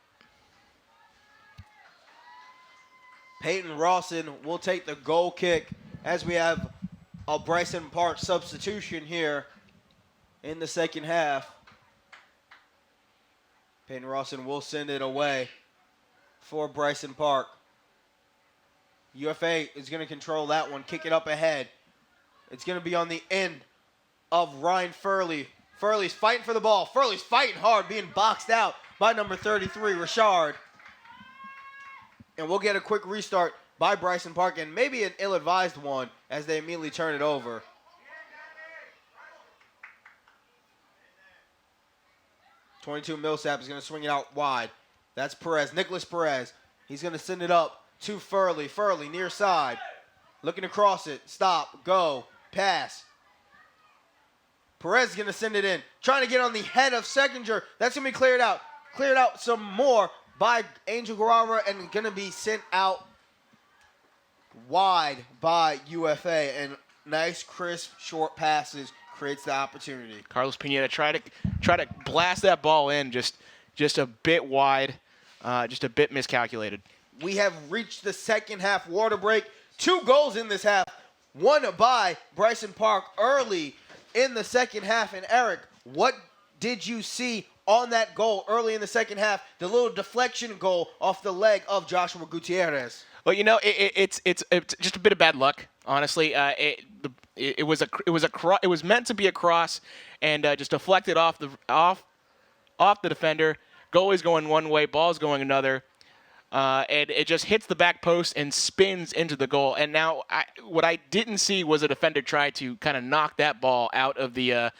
[SPEAKER 1] Peyton Rawson will take the goal kick as we have a Bryson Park substitution here in the second half. Peyton Rawson will send it away for Bryson Park. UFA is going to control that one, kick it up ahead. It's going to be on the end of Ryan Furley. Furley's fighting for the ball. Furley's fighting hard, being boxed out by number 33, Richard. And we'll get a quick restart by Bryson Park, and maybe an ill-advised one as they immediately turn it over. .22 Millsap is going to swing it out wide. That's Perez, Nicholas Perez. He's going to send it up to Furley. Furley near side, looking to cross it. Stop, go, pass. Perez is going to send it in, trying to get on the head of Sechinger. That's going to be cleared out. Cleared out some more by Angel Guerrero and going to be sent out wide by UFA, and nice, crisp, short passes creates the opportunity.
[SPEAKER 2] Carlos Pineda try to blast that ball in just a bit wide, just a bit miscalculated.
[SPEAKER 1] We have reached the second half water break. 2 goals in this half, one by Bryson Park early in the second half. And Eric, what did you see on that goal early in the second half? The little deflection goal off the leg of Joshua Gutierrez.
[SPEAKER 2] Well, it's just a bit of bad luck, honestly. It was meant to be a cross, and just deflected off the defender. Goalie's going one way, ball's going another, and it just hits the back post and spins into the goal. And now, what I didn't see was a defender try to kind of knock that ball out of the,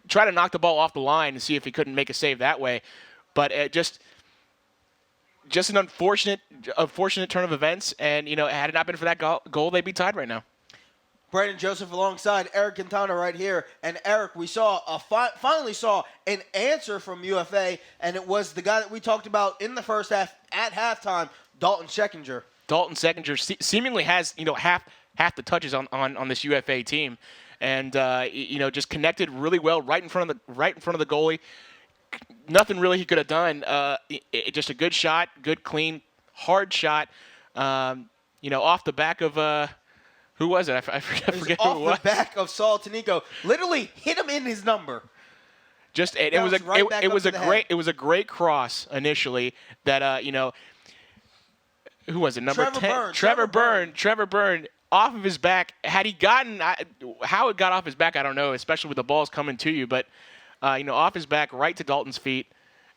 [SPEAKER 2] try to knock the ball off the line and see if he couldn't make a save that way, but just an unfortunate turn of events, and had it not been for that goal, they'd be tied right now.
[SPEAKER 1] Brandon Joseph alongside Eric Quintana right here, and Eric, we saw finally saw an answer from UFA, and it was the guy that we talked about in the first half at halftime, Dalton Sechinger. Dalton
[SPEAKER 2] Sechinger seemingly has half the touches on this UFA team, and just connected really well right in front of the goalie. Nothing really he could have done. Just a good shot, good, clean, hard shot. Off the back of who was it? I forget who it was.
[SPEAKER 1] Off the back of Saul Tanico. Literally hit him in his number.
[SPEAKER 2] It was a great cross initially. That who was it? Number 10. Trevor Byrne off of his back. Had he gotten how it got off his back, I don't know. Especially with the balls coming to you, but. Off his back, right to Dalton's feet,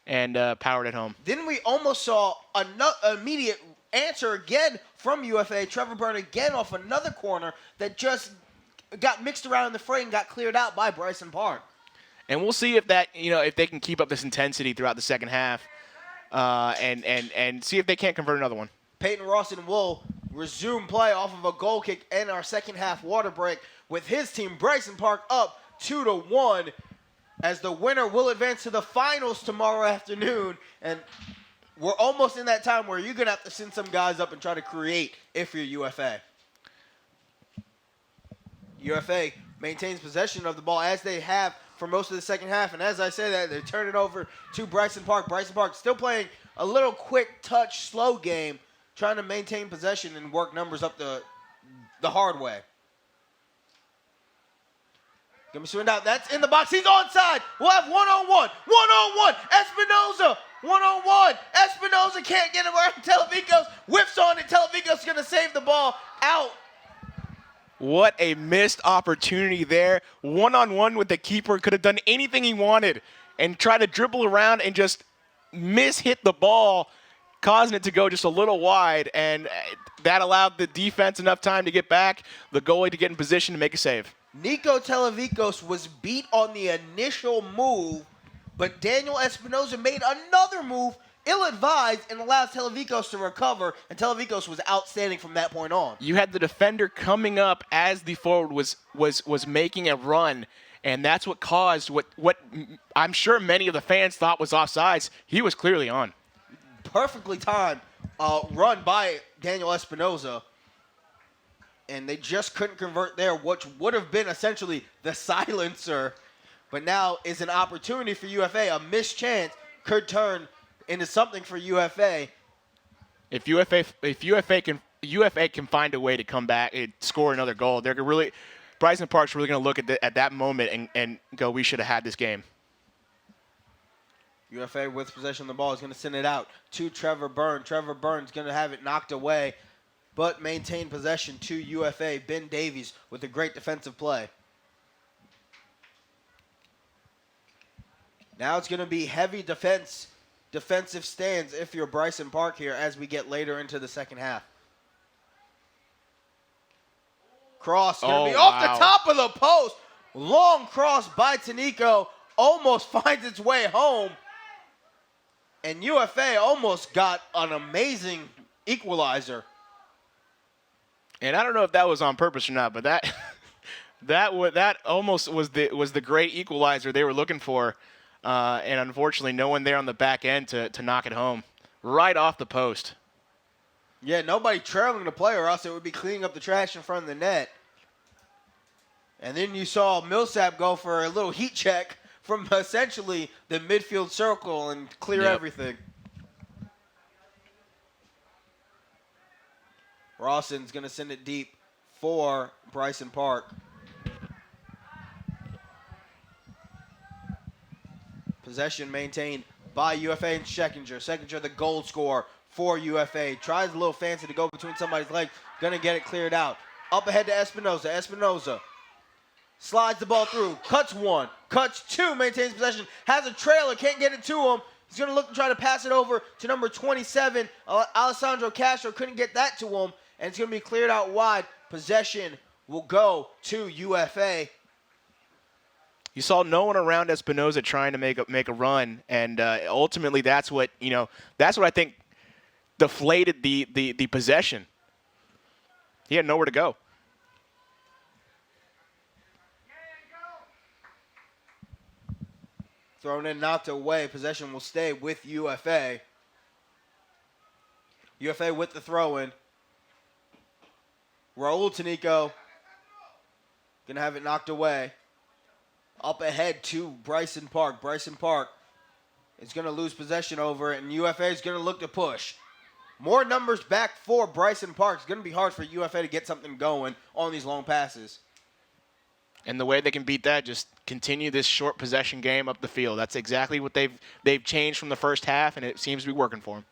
[SPEAKER 2] and powered it home.
[SPEAKER 1] Then we almost saw an immediate answer again from UFA. Trevor Byrne again off another corner that just got mixed around in the fray and got cleared out by Bryson Park.
[SPEAKER 2] And we'll see if that, if they can keep up this intensity throughout the second half, and see if they can't convert another one.
[SPEAKER 1] Peyton Rawson will resume play off of a goal kick in our second half water break with his team, Bryson Park, up 2-1. As the winner will advance to the finals tomorrow afternoon. And we're almost in that time where you're going to have to send some guys up and try to create if you're UFA. UFA maintains possession of the ball as they have for most of the second half. And as I say that, they turn it over to Bryson Park. Bryson Park still playing a little quick touch, slow game, trying to maintain possession and work numbers up the hard way. Gonna be swinging out. That's in the box. He's onside. We'll have one-on-one. One-on-one. Espinoza. One-on-one. Espinoza can't get around Televicos. Whiffs on it. Televicos gonna save the ball out.
[SPEAKER 2] What a missed opportunity there. One-on-one with the keeper. Could have done anything he wanted and try to dribble around and just hit the ball, causing it to go just a little wide. And that allowed the defense enough time to get back, the goalie to get in position to make a save.
[SPEAKER 1] Nico Televicos was beat on the initial move, but Daniel Espinoza made another move ill-advised and allows Televikos to recover, and Televikos was outstanding from that point on.
[SPEAKER 2] You had the defender coming up as the forward was making a run, and that's what caused what I'm sure many of the fans thought was offsides. He was clearly on.
[SPEAKER 1] Perfectly timed run by Daniel Espinoza, and they just couldn't convert there, which would have been essentially the silencer, but now is an opportunity for UFA. A missed chance could turn into something for UFA.
[SPEAKER 2] If UFA can find a way to come back and score another goal, they're really Bryson Park's really going to look at that moment and go, we should have had this game.
[SPEAKER 1] UFA with possession of the ball is going to send it out to Trevor Byrne. Trevor Byrne's going to have it knocked away, but maintain possession to UFA. Ben Davies with a great defensive play. Now it's going to be heavy defensive stands if you're Bryson Park here as we get later into the second half. Cross going to be off the top of the post. Long cross by Tanico. Almost finds its way home. And UFA almost got an amazing equalizer.
[SPEAKER 2] And I don't know if that was on purpose or not, but that almost was the great equalizer they were looking for. And unfortunately, no one there on the back end to knock it home. Right off the post.
[SPEAKER 1] Yeah, nobody trailing the play, or else it would be cleaning up the trash in front of the net. And then you saw Millsap go for a little heat check from essentially the midfield circle and clear everything. Rawson's going to send it deep for Bryson Park. Possession maintained by UFA and Schekinger. Schekinger, the goal scorer for UFA. Tries a little fancy to go between somebody's legs. Going to get it cleared out. Up ahead to Espinoza. Espinoza slides the ball through. Cuts one. Cuts two. Maintains possession. Has a trailer. Can't get it to him. He's going to look to try to pass it over to number 27. Alessandro Castro couldn't get that to him. And it's going to be cleared out wide. Possession will go to UFA.
[SPEAKER 2] You saw no one around Espinoza trying to make a run, and ultimately that's what I think deflated the possession. He had nowhere to go.
[SPEAKER 1] Thrown in, knocked away. Possession will stay with UFA. UFA with the throw-in. Raul Tanico gonna have it knocked away. Up ahead to Bryson Park. Bryson Park is going to lose possession over it, and UFA is going to look to push. More numbers back for Bryson Park. It's going to be hard for UFA to get something going on these long passes.
[SPEAKER 2] And the way they can beat that, just continue this short possession game up the field. That's exactly what they've changed from the first half, and it seems to be working for them.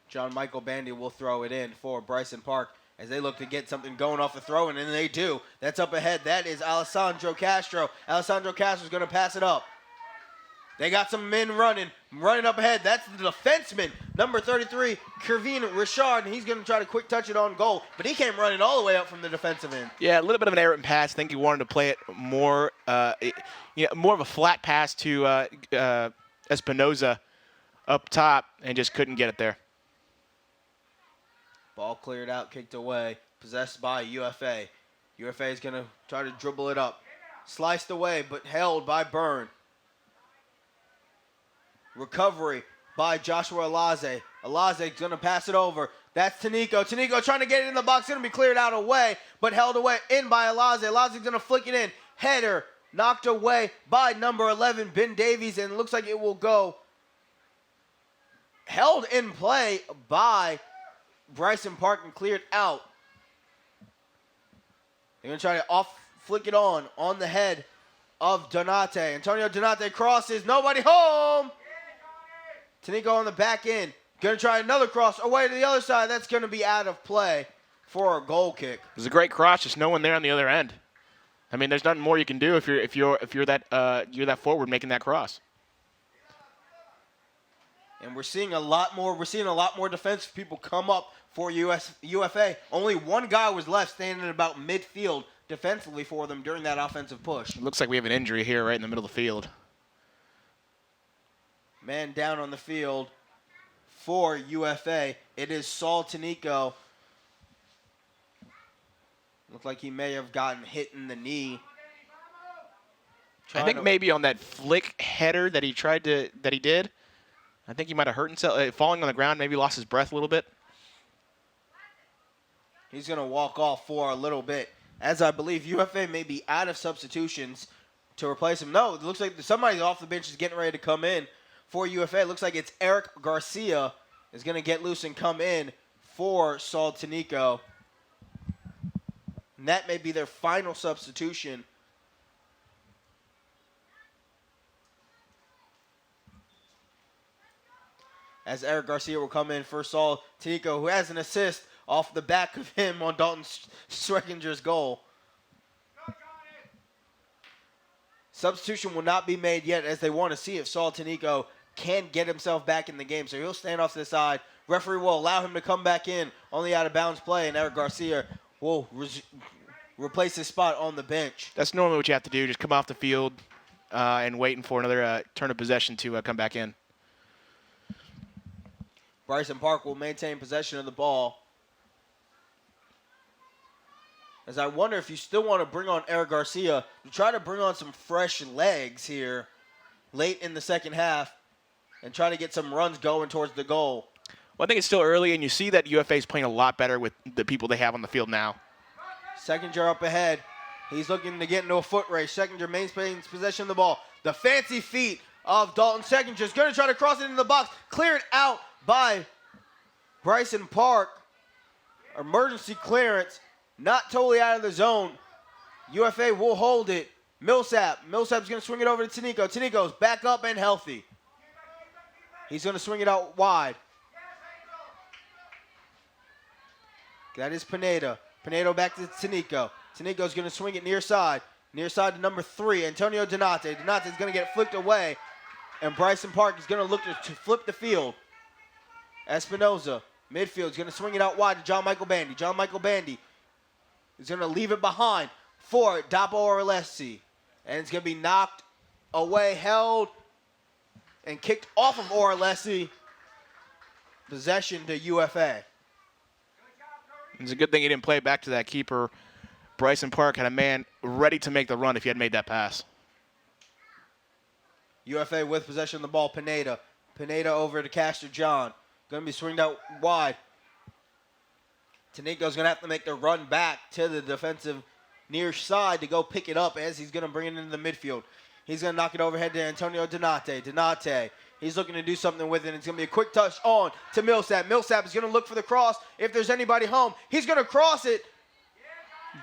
[SPEAKER 1] John Michael Bandy will throw it in for Bryson Park as they look to get something going off the throw, and they do. That's up ahead. That is Alessandro Castro. Alessandro Castro's going to pass it up. They got some men running up ahead. That's the defenseman, number 33, Kervin Richard, and he's going to try to quick touch it on goal, but he came running all the way up from the defensive end.
[SPEAKER 2] Yeah, a little bit of an errant pass. I think he wanted to play it more, more of a flat pass to Espinoza up top, and just couldn't get it there.
[SPEAKER 1] Ball cleared out, kicked away, possessed by UFA. UFA is going to try to dribble it up. Sliced away, but held by Byrne. Recovery by Joshua Alaze. Alaze is going to pass it over. That's Tanico. Tanico trying to get it in the box. Going to be cleared out away, but held away in by Alaze. Alaze is going to flick it in. Header knocked away by number 11, Ben Davies, and it looks like it will go held in play by Bryson Park and cleared out. They're going to try to flick it on the head of Donate. Antonio Donate crosses. Nobody home. Tanico on the back end. Going to try another cross away to the other side. That's going to be out of play for a goal kick.
[SPEAKER 2] It was a great cross, just no one there on the other end. I mean, there's nothing more you can do if you're that forward making that cross.
[SPEAKER 1] And we're seeing a lot more defensive people come up for UFA. Only one guy was left standing at about midfield defensively for them during that offensive push.
[SPEAKER 2] It looks like we have an injury here right in the middle of the field.
[SPEAKER 1] Man down on the field for UFA. It is Saul Tanico. Looked like he may have gotten hit in the knee.
[SPEAKER 2] I think maybe on that flick header that he did, I think he might have hurt himself. Falling on the ground, maybe lost his breath a little bit.
[SPEAKER 1] He's going to walk off for a little bit, as I believe UFA may be out of substitutions to replace him. No, it looks like somebody off the bench is getting ready to come in for UFA. It looks like it's Eric Garcia is going to get loose and come in for Saul Tanico. And that may be their final substitution. As Eric Garcia will come in for Saul Tanico, who has an assist off the back of him on Dalton Schreckinger's goal. Substitution will not be made yet, as they want to see if Saul Tanico can get himself back in the game. So he'll stand off to the side. Referee will allow him to come back in on the out-of-bounds play, and Eric Garcia will replace his spot on the bench.
[SPEAKER 2] That's normally what you have to do, just come off the field and waiting for another turn of possession to come back in.
[SPEAKER 1] Bryson Park will maintain possession of the ball. As I wonder if you still want to bring on Eric Garcia to try to bring on some fresh legs here late in the second half and try to get some runs going towards the goal.
[SPEAKER 2] Well, I think it's still early, and you see that UFA is playing a lot better with the people they have on the field now.
[SPEAKER 1] Seconder up ahead. He's looking to get into a foot race. Seconder maintains possession of the ball. The fancy feet of Dalton Seconder is going to try to cross it into the box. Cleared out by Bryson Park. Emergency clearance. Not totally out of the zone. UFA will hold it. Millsap. Millsap's going to swing it over to Tanico. Tanico's back up and healthy. He's going to swing it out wide. That is Pineda. Pineda back to Tanico. Tanico's going to swing it near side. Near side to number 3, Antonio Donate. Donate's going to get flicked away. And Bryson Park is going to look to flip the field. Espinoza, midfield, is going to swing it out wide to John Michael Bandy. John Michael Bandy is going to leave it behind for Dapo Orlesi. And it's going to be knocked away, held, and kicked off of Orlesi. Possession to UFA.
[SPEAKER 2] It's a good thing he didn't play it back to that keeper. Bryson Park had a man ready to make the run if he had made that pass.
[SPEAKER 1] UFA with possession of the ball, Pineda. Pineda over to Castor John. Going to be swinged out wide. Tanico's going to have to make the run back to the defensive near side to go pick it up as he's going to bring it into the midfield. He's going to knock it overhead to Antonio Donate. Donate, he's looking to do something with it. It's going to be a quick touch on to Millsap. Millsap is going to look for the cross. If there's anybody home, he's going to cross it.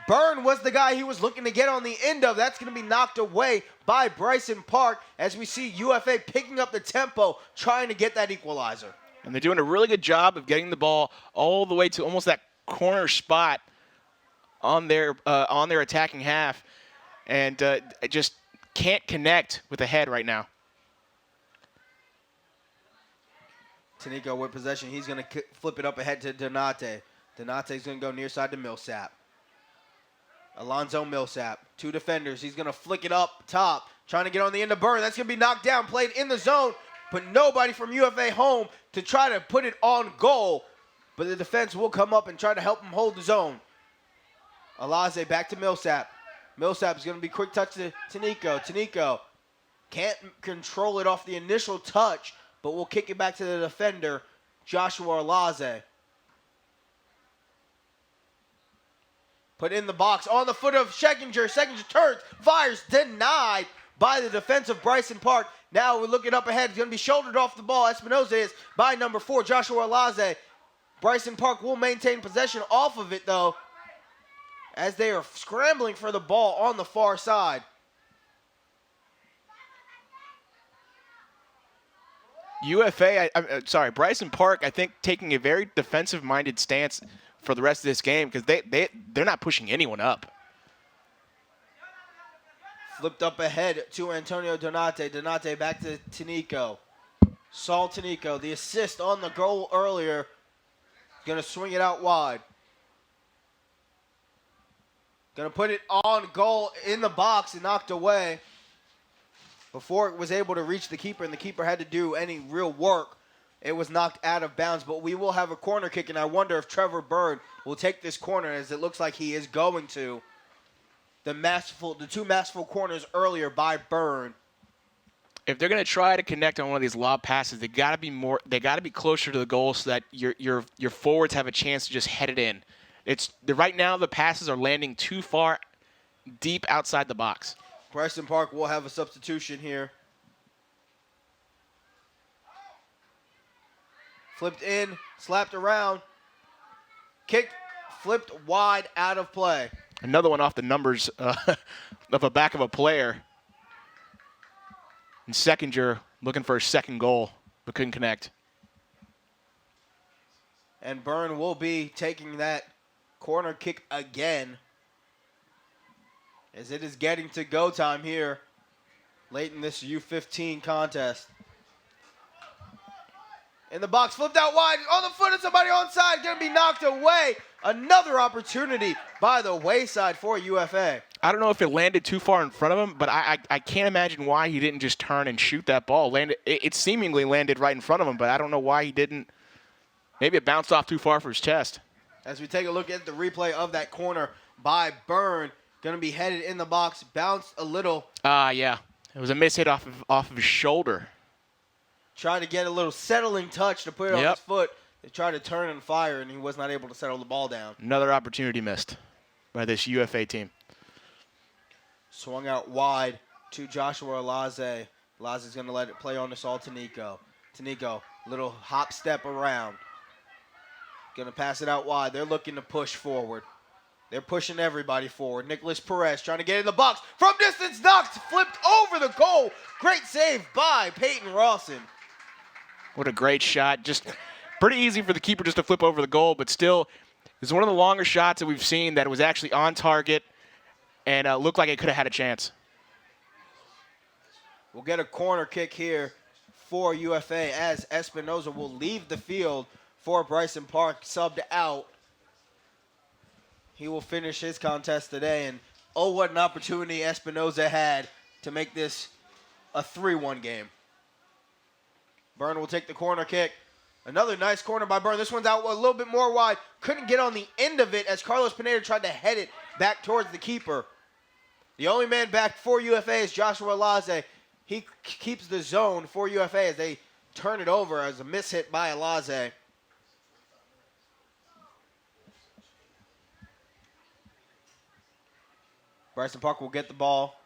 [SPEAKER 1] Byrne was the guy he was looking to get on the end of. That's going to be knocked away by Bryson Park as we see UFA picking up the tempo, trying to get that equalizer.
[SPEAKER 2] And they're doing a really good job of getting the ball all the way to almost that corner spot on their attacking half, and just can't connect with the head right now.
[SPEAKER 1] Tanico with possession. He's going to flip it up ahead to Donate. Donate's going to go near side to Millsap. Alonzo Millsap, 2 defenders. He's going to flick it up top, trying to get on the end of Byrne. That's going to be knocked down, played in the zone, but nobody from UFA home to try to put it on goal. But the defense will come up and try to help him hold the zone. Alaze back to Millsap. Millsap is going to be quick touch to Tanico. Tanico can't control it off the initial touch, but will kick it back to the defender, Joshua Alaze. Put in the box on the foot of Scheckinger. Scheckinger turns, fires, denied by the defense of Bryson Park. Now we're looking up ahead. It's going to be shouldered off the ball. Espinoza is by number 4, Joshua Alaze. Bryson Park will maintain possession off of it, though, as they are scrambling for the ball on the far side.
[SPEAKER 2] Bryson Park, I think, taking a very defensive-minded stance for the rest of this game because they're not pushing anyone up.
[SPEAKER 1] Flipped up ahead to Antonio Donate. Donate back to Tanico. Saul Tanico, the assist on the goal earlier. Going to swing it out wide. Going to put it on goal in the box and knocked away before it was able to reach the keeper, and the keeper had to do any real work it was knocked out of bounds, but we will have a corner kick, and I wonder if Trevor Byrne will take this corner, as it looks like he is going to. The two masterful corners earlier by Byrne.
[SPEAKER 2] If they're going to try to connect on one of these lob passes, they got to be more. They got to be closer to the goal so that your forwards have a chance to just head it in. Right now the passes are landing too far deep outside the box.
[SPEAKER 1] Bryson Park will have a substitution here. Flipped in, slapped around, kicked, flipped wide, out of play.
[SPEAKER 2] Another one off the numbers of a back of a player. And Seckinger looking for a second goal, but couldn't connect.
[SPEAKER 1] And Byrne will be taking that corner kick again, as it is getting to go time here late in this U15 contest. In the box, flipped out wide, on the foot of somebody onside, going to be knocked away. Another opportunity by the wayside for UFA.
[SPEAKER 2] I don't know if it landed too far in front of him, but I can't imagine why he didn't just turn and shoot that ball. It seemingly landed right in front of him, but I don't know why he didn't. Maybe it bounced off too far for his chest.
[SPEAKER 1] As we take a look at the replay of that corner by Byrne, going to be headed in the box, bounced a little.
[SPEAKER 2] Yeah. It was a miss hit off of his shoulder.
[SPEAKER 1] Tried to get a little settling touch to put it on his foot. They tried to turn and fire, and he was not able to settle the ball down.
[SPEAKER 2] Another opportunity missed by this UFA team.
[SPEAKER 1] Swung out wide to Joshua Alaze. Alaze's going to let it play on this all to Nico. To Nico, little hop step around. Going to pass it out wide. They're looking to push forward. They're pushing everybody forward. Nicholas Perez trying to get in the box. From distance, knocked, flipped over the goal. Great save by Peyton Rawson.
[SPEAKER 2] What a great shot. Just pretty easy for the keeper just to flip over the goal, but still, it's one of the longer shots that we've seen that was actually on target and looked like it could have had a chance.
[SPEAKER 1] We'll get a corner kick here for UFA as Espinoza will leave the field for Bryson Park, subbed out. He will finish his contest today, and oh, what an opportunity Espinoza had to make this a 3-1 game. Byrne will take the corner kick. Another nice corner by Byrne. This one's out a little bit more wide. Couldn't get on the end of it as Carlos Pineda tried to head it back towards the keeper. The only man back for UFA is Joshua Alaze. He keeps the zone for UFA as they turn it over as a mishit by Alaze. Bryson Park will get the ball.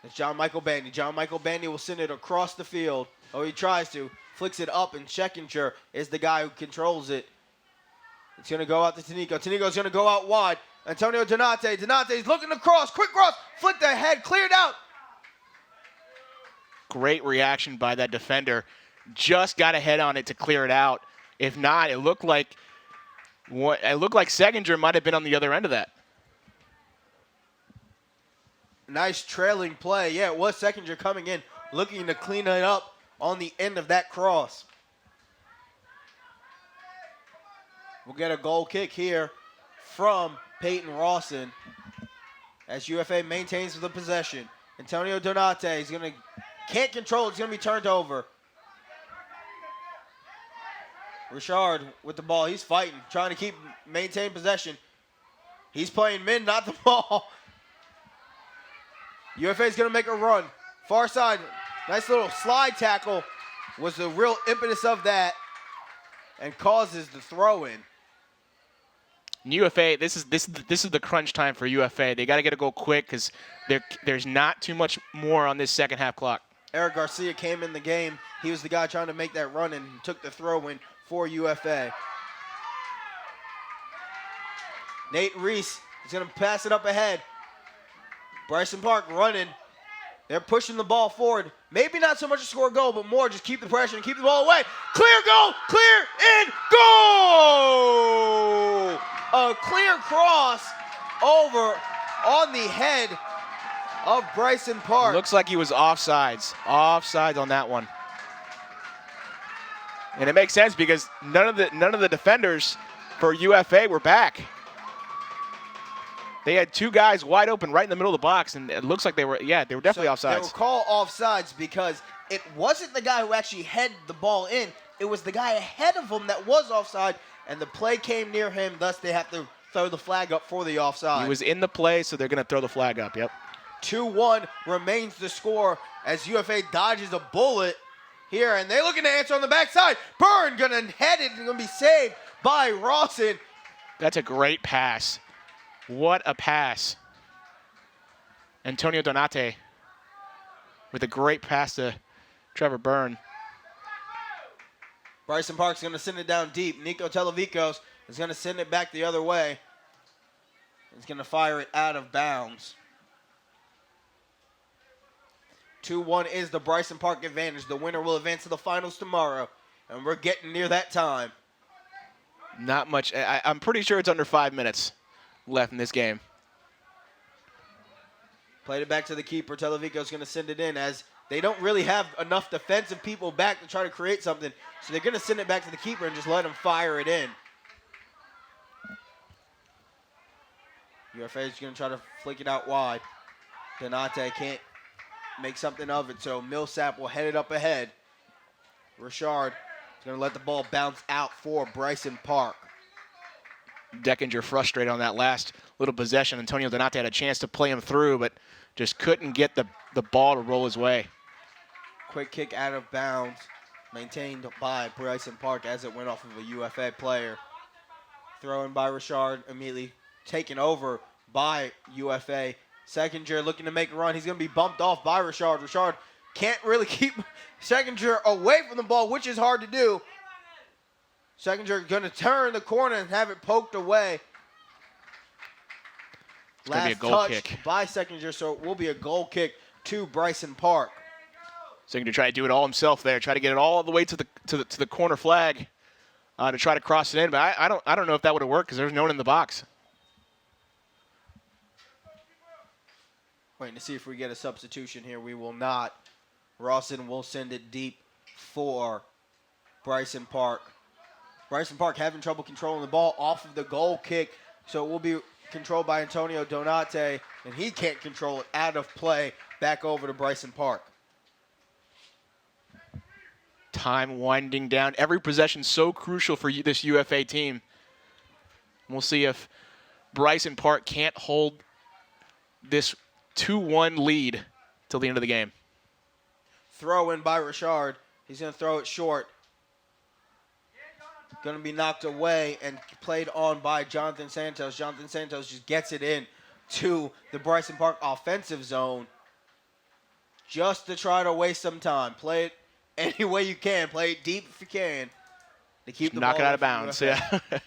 [SPEAKER 1] It's John Michael Bandy. John Michael Bandy will send it across the field. Oh, he tries to. Flicks it up, and Scheckinger is the guy who controls it. It's going to go out to Tanico. Tanico's going to go out wide. Antonio Donate. Donate's looking to cross. Quick cross. Flicked ahead. Cleared out.
[SPEAKER 2] Great reaction by that defender. Just got a head on it to clear it out. If not, it looked like Seckinger might have been on the other end of that.
[SPEAKER 1] Nice trailing play. Yeah, it was Seckinger coming in, looking to clean it up on the end of that cross. We'll get a goal kick here from Peyton Rawson as UFA maintains the possession. Antonio Donate is can't control it. It's going to be turned over. Richard with the ball. He's fighting, trying to maintain possession. He's playing mid, not the ball. UFA is going to make a run. Far side, nice little slide tackle was the real impetus of that and causes the throw-in.
[SPEAKER 2] UFA, this is the crunch time for UFA. They got to get a goal quick because there's not too much more on this second half clock.
[SPEAKER 1] Eric Garcia came in the game. He was the guy trying to make that run and took the throw-in for UFA. Nate Reese is going to pass it up ahead. Bryson Park running. They're pushing the ball forward. Maybe not so much to score a goal, but more just keep the pressure and keep the ball away. Clear goal, clear in goal! A clear cross over on the head of Bryson Park.
[SPEAKER 2] Looks like he was offsides. Offsides on that one. And it makes sense because none of the defenders for UFA were back. They had two guys wide open right in the middle of the box, and it looks like they were definitely
[SPEAKER 1] So
[SPEAKER 2] offsides.
[SPEAKER 1] They were called offsides because it wasn't the guy who actually headed the ball in. It was the guy ahead of him that was offside, and the play came near him. Thus, they have to throw the flag up for the offside.
[SPEAKER 2] He was in the play, so they're going to throw the flag up. Yep.
[SPEAKER 1] 2-1 remains the score as UFA dodges a bullet here, and they're looking to answer on the backside. Byrne gonna head it and gonna be saved by Rawson.
[SPEAKER 2] That's a great pass. What a pass. Antonio Donate with a great pass to Trevor Byrne.
[SPEAKER 1] Bryson Park's gonna send it down deep. Nico Televikos is gonna send it back the other way. He's gonna fire it out of bounds. 2-1 is the Bryson Park advantage. The winner will advance to the finals tomorrow, and we're getting near that time.
[SPEAKER 2] Not much. I'm pretty sure it's under 5 minutes left in this game.
[SPEAKER 1] Played it back to the keeper. Televico's going to send it in as they don't really have enough defensive people back to try to create something. So they're going to send it back to the keeper and just let him fire it in. UFA is going to try to flick it out wide. Donate can't make something of it, so Millsap will head it up ahead. Richard is going to let the ball bounce out for Bryson Park.
[SPEAKER 2] Deckinger frustrated on that last little possession. Antonio Donate had a chance to play him through, but just couldn't get the ball to roll his way.
[SPEAKER 1] Quick kick out of bounds, maintained by Bryson Park as it went off of a UFA player. Throw in by Richard, immediately taken over by UFA. Sechinger looking to make a run. He's going to be bumped off by Richard. Richard can't really keep Sechinger away from the ball, which is hard to do. Sechinger going to turn the corner and have it poked away.
[SPEAKER 2] It's going to be a goal
[SPEAKER 1] Last
[SPEAKER 2] kick.
[SPEAKER 1] touch by Sechinger, so it will be a goal kick to Bryson Park.
[SPEAKER 2] Sechinger tried to do it all himself there, try to get it all the way to the corner flag to try to cross it in, but I don't know if that would have worked because there's no one in the box.
[SPEAKER 1] Waiting to see if we get a substitution here. We will not. Rawson will send it deep for Bryson Park. Bryson Park having trouble controlling the ball off of the goal kick, so it will be controlled by Antonio Donate, and he can't control it out of play. Back over to Bryson Park.
[SPEAKER 2] Time winding down. Every possession so crucial for this UFA team. We'll see if Bryson Park can't hold this 2-1 lead till the end of the game.
[SPEAKER 1] Throw in by Richard. He's going to throw it short. Going to be knocked away and played on by Jonathan Santos. Jonathan Santos just gets it in to the Bryson Park offensive zone just to try to waste some time. Play it any way you can. Play it deep if you can to keep the
[SPEAKER 2] Knock
[SPEAKER 1] ball
[SPEAKER 2] it out
[SPEAKER 1] away
[SPEAKER 2] of
[SPEAKER 1] from
[SPEAKER 2] bounds.
[SPEAKER 1] UFA.
[SPEAKER 2] Yeah.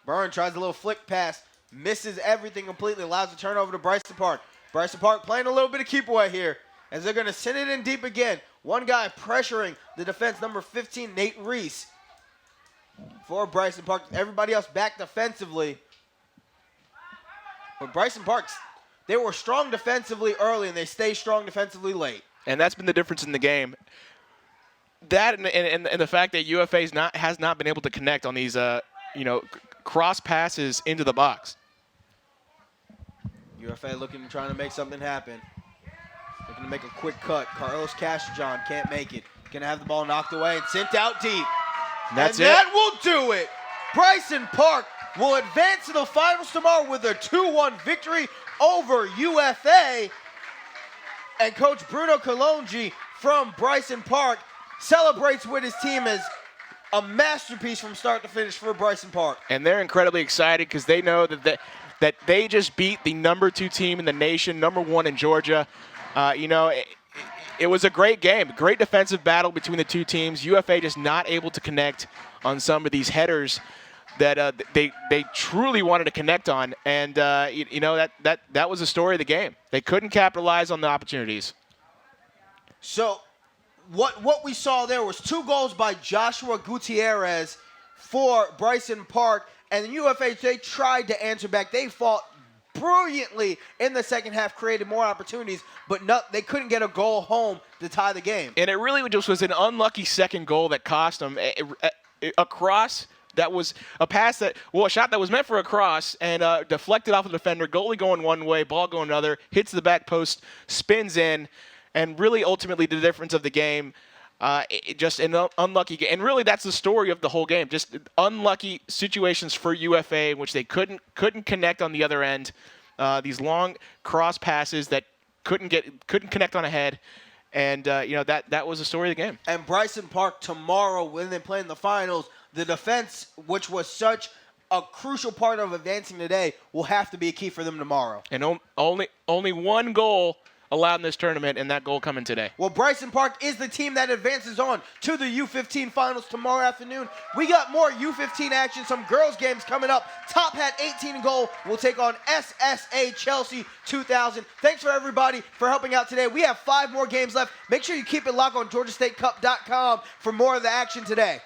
[SPEAKER 1] Byrne tries a little flick pass. Misses everything completely. Allows the turnover to Bryson Park. Bryson Park playing a little bit of keep away here as they're going to send it in deep again. One guy pressuring the defense, number 15, Nate Reese. For Bryson Park. Everybody else back defensively. But Bryson Park, they were strong defensively early and they stay strong defensively late.
[SPEAKER 2] And that's been the difference in the game. That and the fact that UFA has not been able to connect on these cross passes into the box.
[SPEAKER 1] UFA looking to trying to make something happen. Looking to make a quick cut. Carlos Castrillon can't make it. Gonna have the ball knocked away and sent out deep.
[SPEAKER 2] That's
[SPEAKER 1] and
[SPEAKER 2] it.
[SPEAKER 1] that will do it. Bryson Park will advance to the finals tomorrow with a 2-1 victory over UFA. And Coach Bruno Colongi from Bryson Park celebrates with his team as a masterpiece from start to finish for Bryson Park.
[SPEAKER 2] And they're incredibly excited because they know that they just beat the number 2 team in the nation, number 1 in Georgia. It was a great game, great defensive battle between the two teams. UFA just not able to connect on some of these headers that they truly wanted to connect on, and that was the story of the game. They couldn't capitalize on the opportunities.
[SPEAKER 1] So what we saw there was 2 goals by Joshua Gutierrez for Bryson Park, and the UFA, they tried to answer back. They fought brilliantly in the second half, created more opportunities, but they couldn't get a goal home to tie the game.
[SPEAKER 2] And it really just was an unlucky second goal that cost them. Across That was a pass a shot that was meant for a cross and deflected off the defender. Goalie going one way, ball going another, hits the back post, spins in, and really ultimately the difference of the game. Just an unlucky game. And really that's the story of the whole game. Just unlucky situations for UFA in which they couldn't connect on the other end. These long cross passes that couldn't connect on a head. And, that was the story of the game.
[SPEAKER 1] And Bryson Park tomorrow, when they play in the finals, the defense, which was such a crucial part of advancing today, will have to be a key for them tomorrow.
[SPEAKER 2] And only one goal allowed in this tournament, and that goal coming today.
[SPEAKER 1] Well, Bryson Park is the team that advances on to the U15 finals tomorrow afternoon. We got more U15 action, some girls games coming up. Top Hat 18 in goal will take on SSA Chelsea 2000. Thanks for everybody for helping out today. We have 5 more games left. Make sure you keep it locked on GeorgiaStateCup.com for more of the action today.